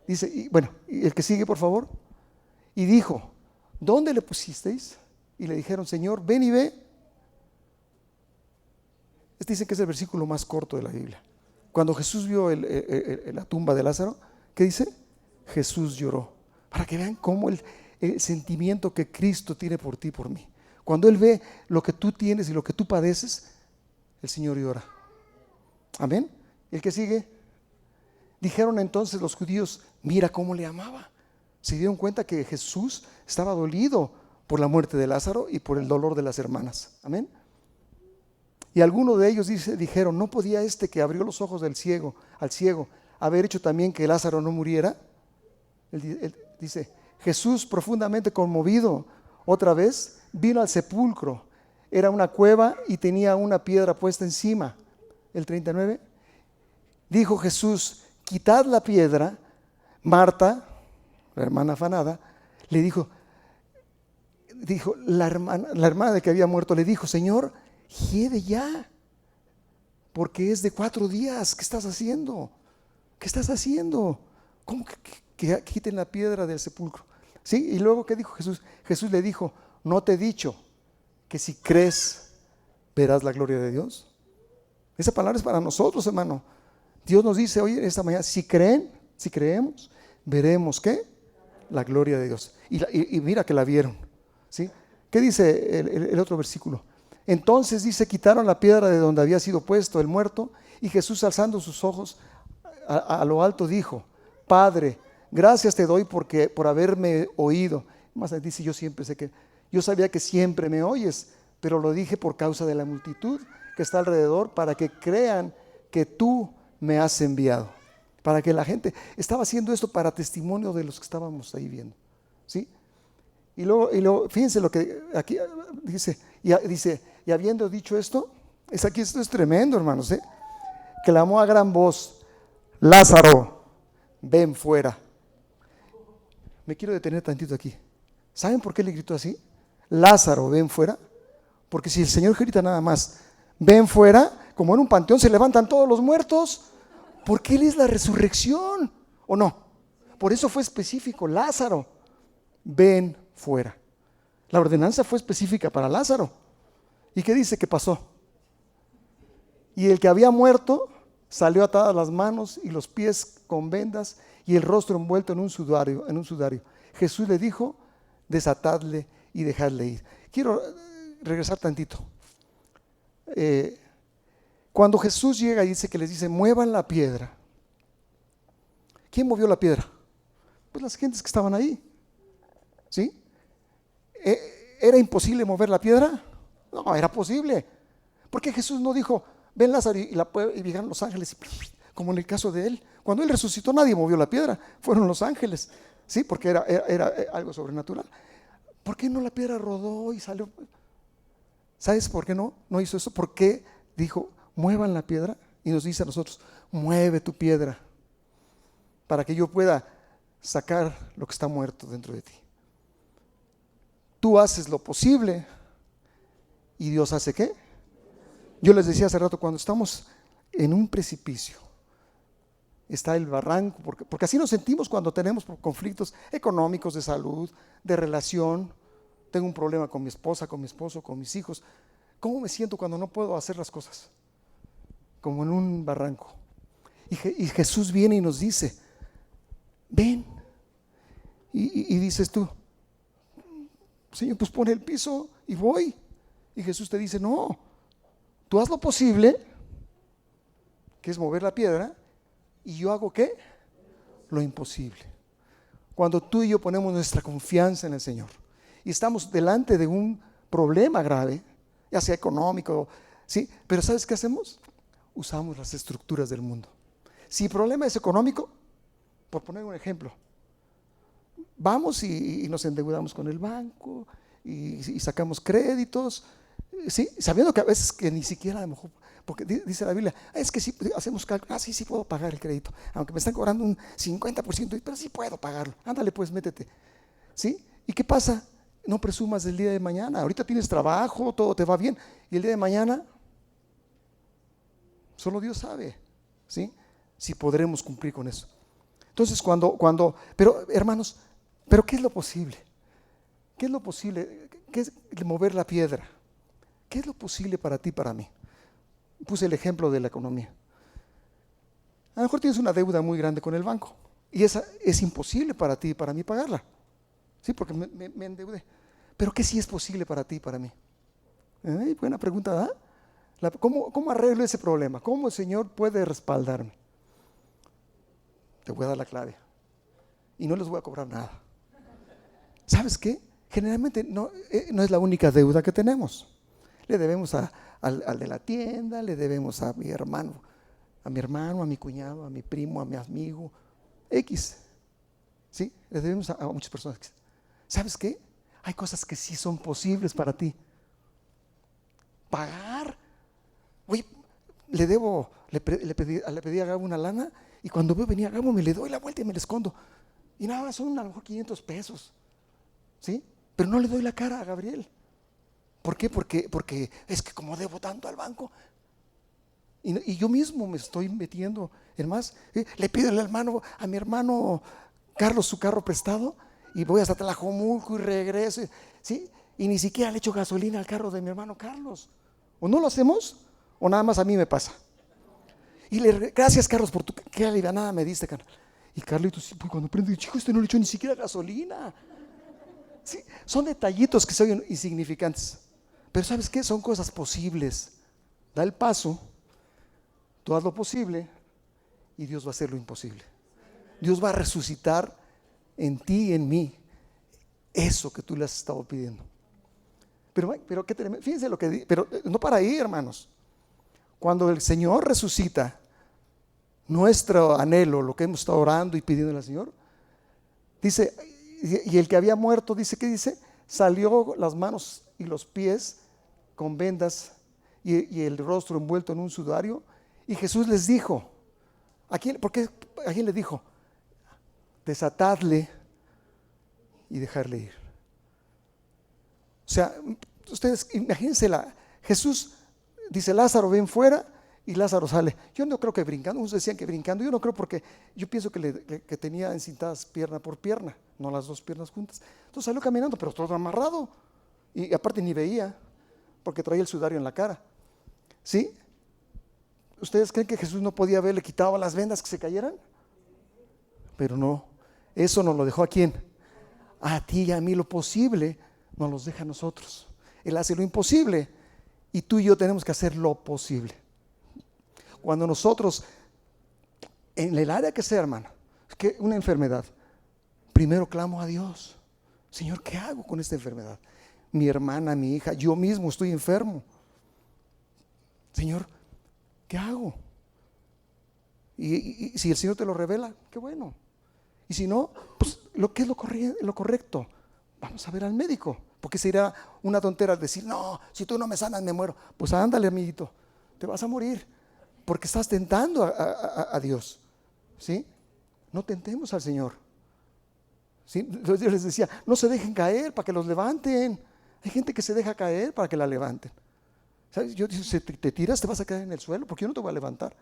Dice, y bueno, y el que sigue, por favor. Y dijo: ¿dónde le pusisteis? Y le dijeron: Señor, ven y ve. Este dice que es el versículo más corto de la Biblia. Cuando Jesús vio la tumba de Lázaro, ¿qué dice? Jesús lloró. Para que vean cómo el sentimiento que Cristo tiene por ti y por mí. Cuando Él ve lo que tú tienes y lo que tú padeces, el Señor llora. Amén. El que sigue. Dijeron entonces los judíos: mira cómo le amaba. Se dieron cuenta que Jesús estaba dolido por la muerte de Lázaro y por el dolor de las hermanas. Amén. Y algunos de ellos dijeron: ¿no podía este que abrió los ojos al ciego haber hecho también que Lázaro no muriera? Él dice: Jesús, profundamente conmovido, otra vez vino al sepulcro. Era una cueva y tenía una piedra puesta encima. El 39. Dijo Jesús: quitad la piedra. Marta, la hermana afanada, le dijo, la hermana de que había muerto, le dijo: Señor, hiede ya, porque es de 4 días. ¿Qué estás haciendo? ¿Qué estás haciendo? ¿Cómo que quiten la piedra del sepulcro? ¿Sí? Y luego, ¿qué dijo Jesús? Jesús le dijo: ¿no te he dicho que si crees verás la gloria de Dios? Esa palabra es para nosotros, hermano. Dios nos dice hoy, esta mañana: si creemos, veremos ¿qué? La gloria de Dios. Y mira que la vieron, ¿sí? ¿Qué dice el otro versículo? Entonces dice: quitaron la piedra de donde había sido puesto el muerto, y Jesús, alzando sus ojos a lo alto, dijo: Padre, gracias te doy por haberme oído. Más dice: yo sabía que siempre me oyes, pero lo dije por causa de la multitud que está alrededor, para que crean que tú me has enviado. Para que la gente estaba haciendo esto para testimonio de los que estábamos ahí viendo, ¿sí? Y luego fíjense lo que aquí dice, y habiendo dicho esto, esto es tremendo, hermanos, clamó a gran voz: Lázaro, ven fuera. Me quiero detener tantito aquí. ¿Saben por qué le gritó así? Lázaro, ven fuera. Porque si el Señor grita nada más: ven fuera, como en un panteón se levantan todos los muertos, porque Él es la resurrección, ¿o no? Por eso fue específico: Lázaro, ven fuera. La ordenanza fue específica para Lázaro. ¿Y qué dice que pasó? Y el que había muerto salió atadas las manos y los pies con vendas y el rostro envuelto en un sudario. Jesús le dijo: desatadle y dejadle ir. Quiero regresar tantito. Cuando Jesús llega y dice que les dice: muevan la piedra. ¿Quién movió la piedra? Pues las gentes que estaban ahí, ¿sí? ¿Era imposible mover la piedra? No, era posible. Porque Jesús no dijo: ven Lázaro, y llegaron los ángeles, como en el caso de Él. Cuando Él resucitó, nadie movió la piedra, fueron los ángeles, ¿sí? Porque era algo sobrenatural. ¿Por qué no la piedra rodó y salió? ¿Sabes por qué no hizo eso? Porque dijo: muevan la piedra, y nos dice a nosotros: mueve tu piedra para que yo pueda sacar lo que está muerto dentro de ti. Tú haces lo posible y Dios hace ¿qué? Yo les decía hace rato, cuando estamos en un precipicio, está el barranco, porque así nos sentimos cuando tenemos conflictos económicos, de salud, de relación. Tengo un problema con mi esposa, con mi esposo, con mis hijos. ¿Cómo me siento cuando no puedo hacer las cosas? Como en un barranco. Y Jesús viene y nos dice, ven. Y dices tú, Señor, pues pone el piso y voy. Y Jesús te dice, no, tú haz lo posible, que es mover la piedra, y yo hago ¿qué? Lo imposible. Cuando tú y yo ponemos nuestra confianza en el Señor y estamos delante de un problema grave, ya sea económico, ¿sí? Pero ¿sabes qué hacemos? Usamos las estructuras del mundo. Si el problema es económico, por poner un ejemplo, vamos y nos endeudamos con el banco y sacamos créditos, ¿sí? Sabiendo que a veces que ni siquiera a lo mejor, porque dice la Biblia, es que si hacemos cálculo, sí puedo pagar el crédito, aunque me están cobrando un 50%, pero sí puedo pagarlo, ándale pues, métete, ¿sí? ¿Y qué pasa? No presumas del día de mañana. Ahorita tienes trabajo, todo te va bien, y el día de mañana solo Dios sabe, ¿sí? Si podremos cumplir con eso. Entonces pero hermanos, ¿pero qué es lo posible? ¿Qué es lo posible? ¿Qué es mover la piedra? ¿Qué es lo posible para ti, para mí? Puse el ejemplo de la economía. A lo mejor tienes una deuda muy grande con el banco y esa es imposible para ti y para mí pagarla. Sí, porque me endeudé. Pero ¿qué sí es posible para ti y para mí? Buena pregunta, ¿verdad? ¿Cómo arreglo ese problema? ¿Cómo el Señor puede respaldarme? Te voy a dar la clave y no les voy a cobrar nada. ¿Sabes qué? Generalmente no es la única deuda que tenemos. Le debemos al de la tienda, le debemos a mi hermano, a mi cuñado, a mi primo, a mi amigo, X. ¿Sí? Le debemos a muchas personas. ¿Sabes qué? Hay cosas que sí son posibles para ti. Pagar. Oye, le pedí a Gabo una lana y cuando veo venía Gabo me le doy la vuelta y me le escondo. Y nada más son a lo mejor 500 pesos. ¿Sí? Pero no le doy la cara a Gabriel. ¿Por qué? Porque es que como debo tanto al banco y yo mismo me estoy metiendo en más. Le pido a mi hermano Carlos su carro prestado y voy hasta Tlajomulco y regreso, ¿sí? Y ni siquiera le echo gasolina al carro de mi hermano Carlos. ¿O no lo hacemos? ¿O nada más a mí me pasa? Y gracias Carlos por qué alivianada me diste, Carlos. Y Carlitos, sí, cuando prende, chico, no le echo ni siquiera gasolina. Sí, son detallitos que se oyen insignificantes. Pero ¿sabes qué? Son cosas posibles. Da el paso, tú haz lo posible y Dios va a hacer lo imposible. Dios va a resucitar en ti y en mí eso que tú le has estado pidiendo. Pero ¿qué tenemos? Fíjense lo que dice, pero no para ahí, hermanos. Cuando el Señor resucita nuestro anhelo, lo que hemos estado orando y pidiendo al Señor, dice, y el que había muerto, dice, ¿qué dice? Salió las manos y los pies con vendas y el rostro envuelto en un sudario. Y Jesús les dijo, ¿a quién le dijo? Desatadle y dejarle ir. O sea, ustedes imagínense, Jesús dice, Lázaro, ven fuera, y Lázaro sale. Yo no creo que brincando, unos decían que brincando, yo no creo, porque yo pienso que tenía encintadas pierna por pierna, no las dos piernas juntas. Entonces salió caminando, pero todo amarrado, y aparte ni veía, porque traía el sudario en la cara. ¿Sí? ¿Ustedes creen que Jesús no podía haberle quitado las vendas que se cayeran? Pero no, eso nos lo dejó ¿a quién? A ti y a mí. Lo posible nos los deja a nosotros. Él hace lo imposible y tú y yo tenemos que hacer lo posible. Cuando nosotros, en el área que sea, hermano, que una enfermedad, primero clamo a Dios. Señor, ¿qué hago con esta enfermedad? Mi hermana, mi hija, yo mismo estoy enfermo. Señor, ¿qué hago? Y si el Señor te lo revela, qué bueno. Y si no, pues lo que es lo correcto, vamos a ver al médico. Porque sería una tontera decir, no, si tú no me sanas me muero. Pues ándale, amiguito, te vas a morir. porque estás tentando a Dios, ¿sí? No tentemos al Señor, ¿sí? Dios les decía, no se dejen caer para que los levanten. Hay gente que se deja caer para que la levanten. ¿Sabes? Yo digo, si te tiras te vas a caer en el suelo porque yo no te voy a levantar.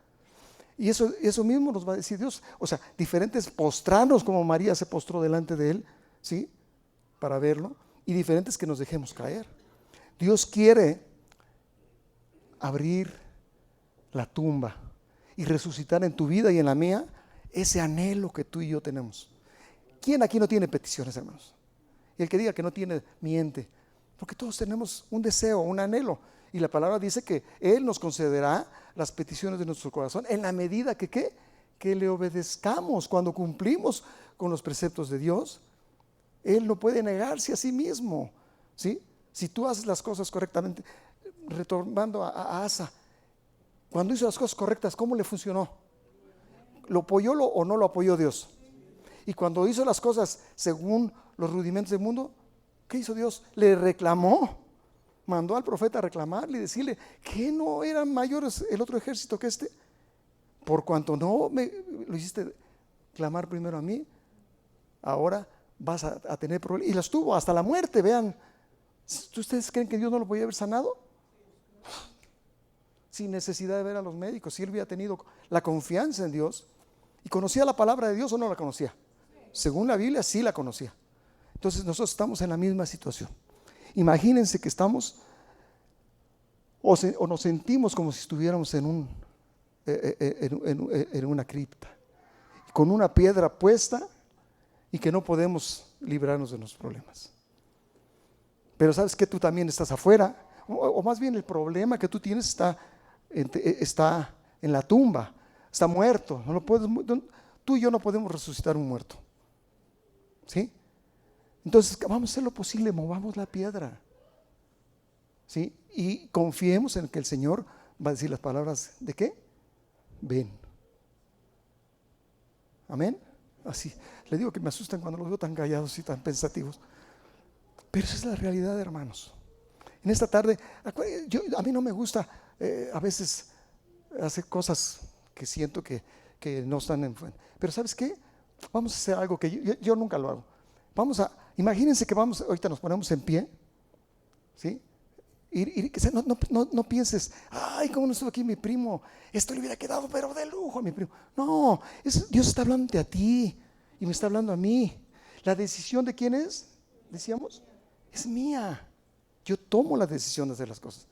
Y eso mismo nos va a decir Dios. O sea, diferentes postrarnos como María se postró delante de Él, ¿sí? Para verlo. Y diferentes que nos dejemos caer. Dios quiere abrir la tumba y resucitar en tu vida y en la mía ese anhelo que tú y yo tenemos. ¿Quién aquí no tiene peticiones, hermanos? Y el que diga que no tiene, miente. Porque todos tenemos un deseo, un anhelo. Y la palabra dice que Él nos concederá las peticiones de nuestro corazón en la medida que, ¿qué? Que le obedezcamos. Cuando cumplimos con los preceptos de Dios, Él no puede negarse a sí mismo, ¿sí? Si tú haces las cosas correctamente, retomando a Asa, cuando hizo las cosas correctas, ¿cómo le funcionó? ¿Lo apoyó o no lo apoyó Dios? Y cuando hizo las cosas según los rudimentos del mundo, ¿qué hizo Dios? Le reclamó. Mandó al profeta a reclamarle y decirle que no eran mayores el otro ejército que este. Por cuanto no lo hiciste clamar primero a mí, ahora vas a tener problemas. Y las tuvo hasta la muerte, vean. ¿Ustedes creen que Dios no lo podía haber sanado? Sin necesidad de ver a los médicos. Si él hubiera tenido la confianza en Dios y conocía la palabra de Dios o no la conocía. Según la Biblia sí la conocía. Entonces nosotros estamos en la misma situación. Imagínense que estamos o nos sentimos como si estuviéramos en una cripta, con una piedra puesta y que no podemos librarnos de los problemas. Pero sabes que tú también estás afuera, o más bien el problema que tú tienes está en la tumba, está muerto. Tú y yo no podemos resucitar un muerto, ¿sí? Entonces vamos a hacer lo posible, movamos la piedra, ¿sí? Y confiemos en que el Señor va a decir las palabras de ¿qué? Ven. Amén. Así, le digo que me asustan cuando los veo tan callados y tan pensativos. Pero esa es la realidad, hermanos. En esta tarde, a mí no me gusta a veces hacer cosas que siento que no están en... Pero ¿sabes qué? Vamos a hacer algo que yo nunca lo hago. Imagínense que ahorita nos ponemos en pie, ¿sí? Y no pienses, ay, ¿cómo no estuvo aquí mi primo? Esto le hubiera quedado pero de lujo a mi primo. No, Dios está hablando a ti y me está hablando a mí. ¿La decisión de quién es? Decíamos, es mía. Yo tomo la decisión de hacer las cosas.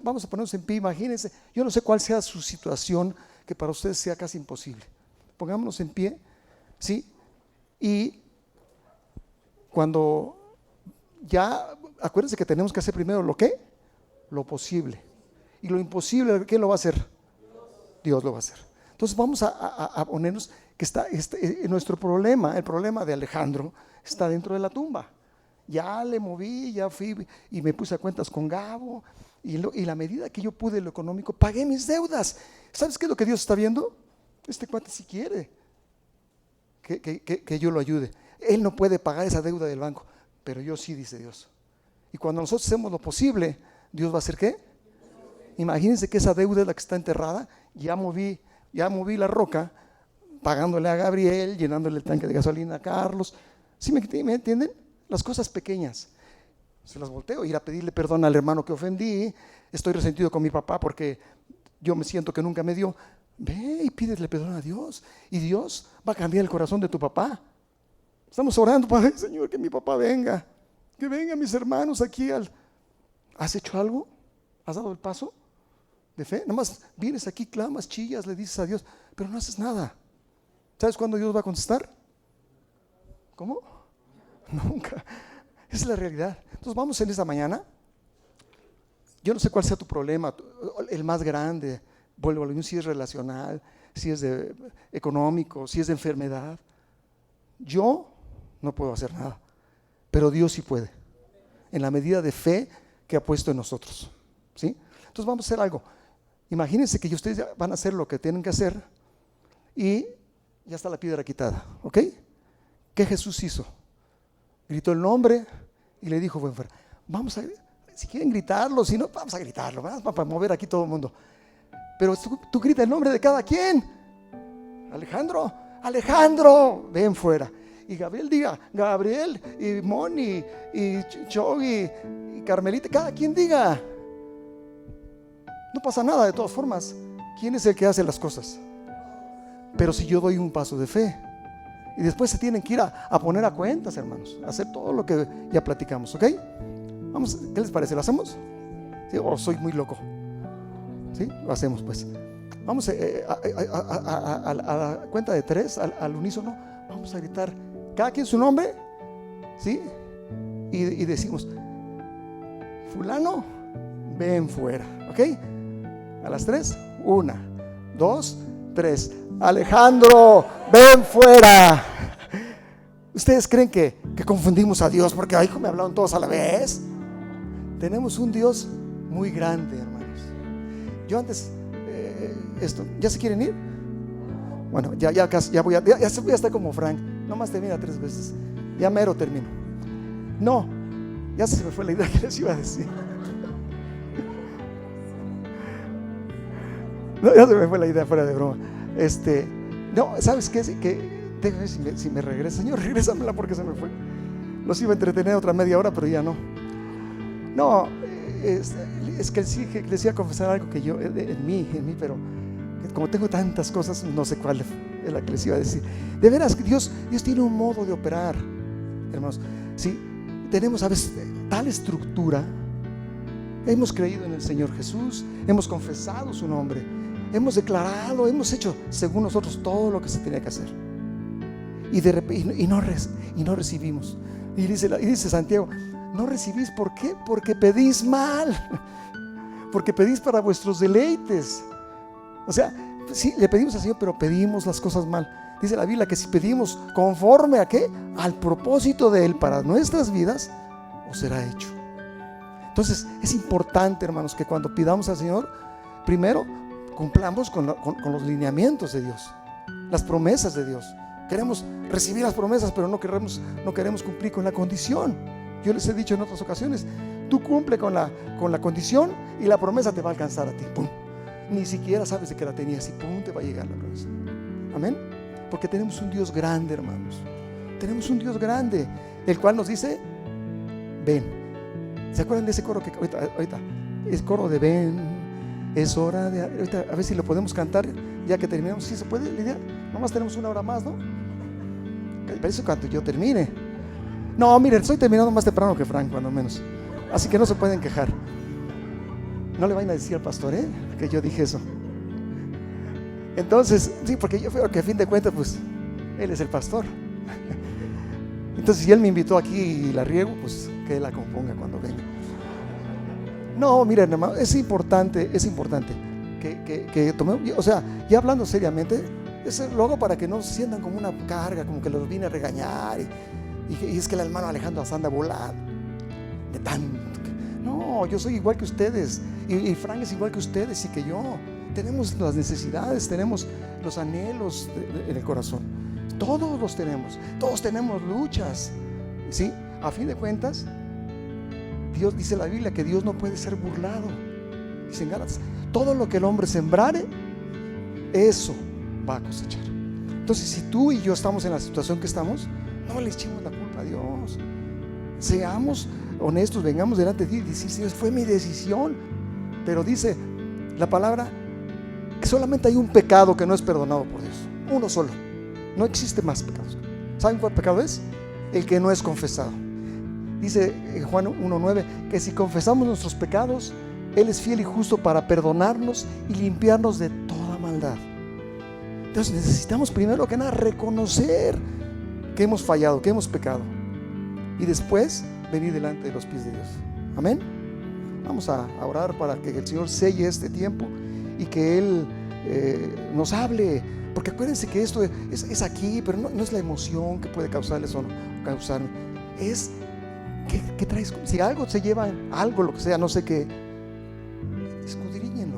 Vamos a ponernos en pie, imagínense, yo no sé cuál sea su situación que para ustedes sea casi imposible. Pongámonos en pie, ¿sí? Y cuando ya, acuérdense que tenemos que hacer primero lo que, lo posible. Y lo imposible, ¿quién lo va a hacer? Dios lo va a hacer. Entonces vamos a ponernos que nuestro problema, el problema de Alejandro, está dentro de la tumba. Ya le moví, ya fui y me puse a cuentas con Gabo y la medida que yo pude lo económico, pagué mis deudas. ¿Sabes qué es lo que Dios está viendo? Este cuate si quiere que yo lo ayude. Él no puede pagar esa deuda del banco, pero yo sí, dice Dios. Y cuando nosotros hacemos lo posible, Dios va a hacer ¿qué? Imagínense que esa deuda es la que está enterrada. Ya moví la roca, pagándole a Gabriel, llenándole el tanque de gasolina a Carlos. ¿Sí me entienden? Las cosas pequeñas se las volteo, ir a pedirle perdón al hermano que ofendí. Estoy resentido con mi papá porque yo me siento que nunca me dio. Ve y pídele perdón a Dios y Dios va a cambiar el corazón de tu papá. Estamos orando para, Señor, que mi papá venga, que vengan mis hermanos aquí. ¿Has hecho algo? ¿Has dado el paso de fe? Nada más vienes aquí, clamas, chillas, le dices a Dios, pero no haces nada. ¿Sabes cuándo Dios va a contestar? ¿Cómo? Nunca. Esa es la realidad. Entonces vamos en esta mañana. Yo no sé cuál sea tu problema, el más grande. Vuelvo a lo mismo, si es relacional, si es económico, si es de enfermedad. Yo no puedo hacer nada, pero Dios sí puede, en la medida de fe que ha puesto en nosotros, ¿sí? Entonces vamos a hacer algo. Imagínense que ustedes van a hacer lo que tienen que hacer y ya está la piedra quitada, ¿ok? ¿Qué Jesús hizo? Gritó el nombre y le dijo, vamos a, si quieren gritarlo, si no, vamos a gritarlo, ¿verdad? Para mover aquí todo el mundo. Pero tú grita el nombre de cada quien. Alejandro, Alejandro, ven fuera. Y Gabriel diga, Gabriel, y Moni, y Chogui, y Carmelita, cada quien diga. No pasa nada de todas formas. ¿Quién es el que hace las cosas? Pero si yo doy un paso de fe, y después se tienen que ir a poner a cuentas, hermanos, a hacer todo lo que ya platicamos, ¿ok? Vamos, ¿qué les parece? ¿Lo hacemos? ¿Sí? ¿O soy muy loco? ¿Sí? Lo hacemos pues. Vamos a la cuenta de 3, al unísono, vamos a gritar cada quien su nombre, ¿sí? Y decimos, fulano, ven fuera, ¿ok? A las 3, 1, 2, 3. Alejandro, ven fuera. ¿Ustedes creen que confundimos a Dios porque me hablaron todos a la vez? Tenemos un Dios muy grande, hermanos. Yo antes, ¿ya se quieren ir? Bueno, ya voy a estar como Frank. Nomás termina 3 veces. Ya mero termino. No, ya se me fue la idea que les iba a decir. No, ya se me fue la idea, fuera de broma. No, ¿sabes qué? Déjame ver si me regresa. Señor, regrésamela porque se me fue. Los iba a entretener otra media hora, pero ya no. No, es que sí que les iba a confesar algo que yo, en mí, pero como tengo tantas cosas, no sé cuál es la que les iba a decir. De veras, Dios tiene un modo de operar, hermanos. Sí, tenemos a veces tal estructura. Hemos creído en el Señor Jesús, hemos confesado su nombre, hemos declarado, hemos hecho según nosotros todo lo que se tenía que hacer. Y de repente no recibimos. Y dice Santiago, no recibís, ¿por qué? Porque pedís mal, porque pedís para vuestros deleites. O sea, sí, le pedimos al Señor, pero pedimos las cosas mal. Dice la Biblia que si pedimos conforme a ¿qué? Al propósito de Él para nuestras vidas, os será hecho. Entonces es importante, hermanos, que cuando pidamos al Señor, primero cumplamos con los lineamientos de Dios, las promesas de Dios. Queremos recibir las promesas, pero no queremos cumplir con la condición. Yo les he dicho en otras ocasiones, tú cumple con la condición y la promesa te va a alcanzar a ti. ¡Pum! Ni siquiera sabes de que la tenías y ¡pum! Te va a llegar la promesa. Amén. Porque tenemos un Dios grande, hermanos. Tenemos un Dios grande, el cual nos dice, ven. ¿Se acuerdan de ese coro que ahorita? Es coro de ven, es hora de... Ahorita, a ver si lo podemos cantar ya que terminamos. ¿Sí se puede, Lidia? Nomás tenemos 1 hora más, ¿no? Parece cuando yo termine. No, miren, estoy terminando más temprano que Frank, cuando menos. Así que no se pueden quejar. No le vayan a decir al pastor, que yo dije eso. Entonces, sí, porque yo creo que a fin de cuentas, pues, él es el pastor. Entonces, si él me invitó aquí y la riego, pues, que él la componga cuando venga. No, miren, hermano, es importante que tomemos, o sea, ya hablando seriamente, lo hago para que no se sientan como una carga, como que los vine a regañar y es que el hermano Alejandro anda volando de tanto. No, yo soy igual que ustedes y Frank es igual que ustedes y que yo. Tenemos las necesidades, tenemos los anhelos en el corazón. Todos los tenemos, todos tenemos luchas, ¿sí? A fin de cuentas, Dios dice en la Biblia que Dios no puede ser burlado. Dice en Gálatas, todo lo que el hombre sembrare, eso va a cosechar. Entonces, si tú y yo estamos en la situación que estamos, no le echemos la culpa a Dios. Seamos honestos, vengamos delante de Dios y decir, Señor, fue mi decisión. Pero dice la palabra que solamente hay un pecado que no es perdonado por Dios, uno solo. No existe más pecados. ¿Saben cuál pecado es? El que no es confesado. Dice en Juan 1:9 que si confesamos nuestros pecados, Él es fiel y justo para perdonarnos y limpiarnos de toda maldad. Entonces necesitamos primero que nada reconocer que hemos fallado, que hemos pecado, y después venir delante de los pies de Dios. Amén. Vamos a orar para que el Señor selle este tiempo y que Él nos hable, porque acuérdense que esto es aquí, pero no es la emoción que puede causarles o no causarme, es que traes. Si algo se lleva, algo, lo que sea, no sé qué, escudriñenlo,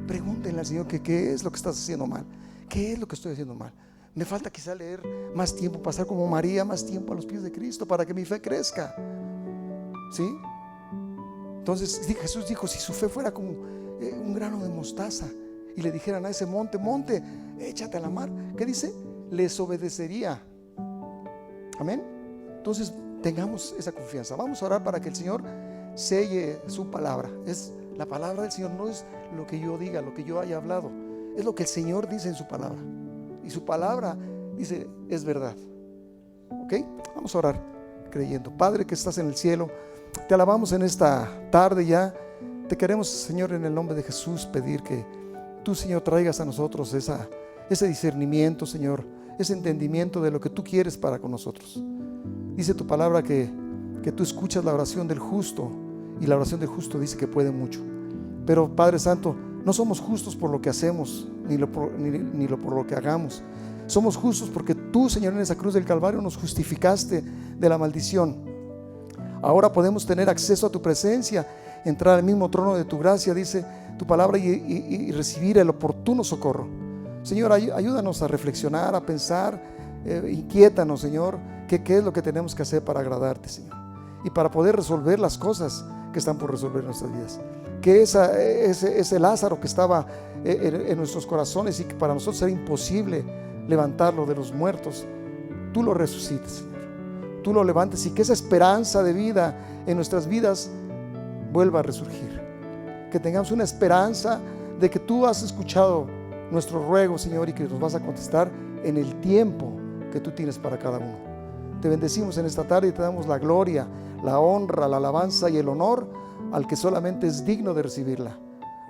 pregúntenle al Señor que qué es lo que estás haciendo mal, qué es lo que estoy haciendo mal. Me falta quizá leer más tiempo, pasar como María más tiempo a los pies de Cristo para que mi fe crezca, ¿sí? Entonces Jesús dijo, si su fe fuera como un grano de mostaza, y le dijeran a ese monte, monte, échate a la mar, ¿qué dice? Les obedecería. Amén. Entonces tengamos esa confianza. Vamos a orar para que el Señor selle su palabra. Es la palabra del Señor, no es lo que yo diga, lo que yo haya hablado, es lo que el Señor dice en su palabra, y su palabra dice es verdad. ¿Ok? Vamos a orar creyendo. Padre que estás en el cielo, te alabamos en esta tarde ya. Te queremos, Señor, en el nombre de Jesús pedir que tú, Señor, traigas a nosotros ese discernimiento, Señor, ese entendimiento de lo que tú quieres para con nosotros. Dice tu palabra que tú escuchas la oración del justo, y la oración del justo dice que puede mucho. Pero Padre Santo, no somos justos por lo que hacemos, ni por lo que hagamos. Somos justos porque tú, Señor, en esa cruz del Calvario nos justificaste de la maldición. Ahora podemos tener acceso a tu presencia, entrar al mismo trono de tu gracia, dice tu palabra, y recibir el oportuno socorro. Señor, ayúdanos a reflexionar, a pensar, inquiétanos, Señor, qué es lo que tenemos que hacer para agradarte, Señor, y para poder resolver las cosas que están por resolver en nuestras vidas. Que ese Lázaro que estaba en nuestros corazones y que para nosotros era imposible levantarlo de los muertos, tú lo resucites, Señor, tú lo levantes, y que esa esperanza de vida en nuestras vidas vuelva a resurgir. Que tengamos una esperanza de que tú has escuchado nuestro ruego, Señor, y que nos vas a contestar en el tiempo que tú tienes para cada uno. Te bendecimos en esta tarde y te damos la gloria, la honra, la alabanza y el honor al que solamente es digno de recibirla,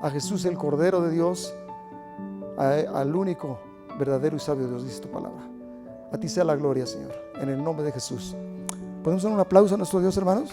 a Jesús, el Cordero de Dios, al único verdadero y sabio Dios, dice tu palabra. A ti sea la gloria, Señor, en el nombre de Jesús. ¿Podemos dar un aplauso a nuestro Dios, hermanos?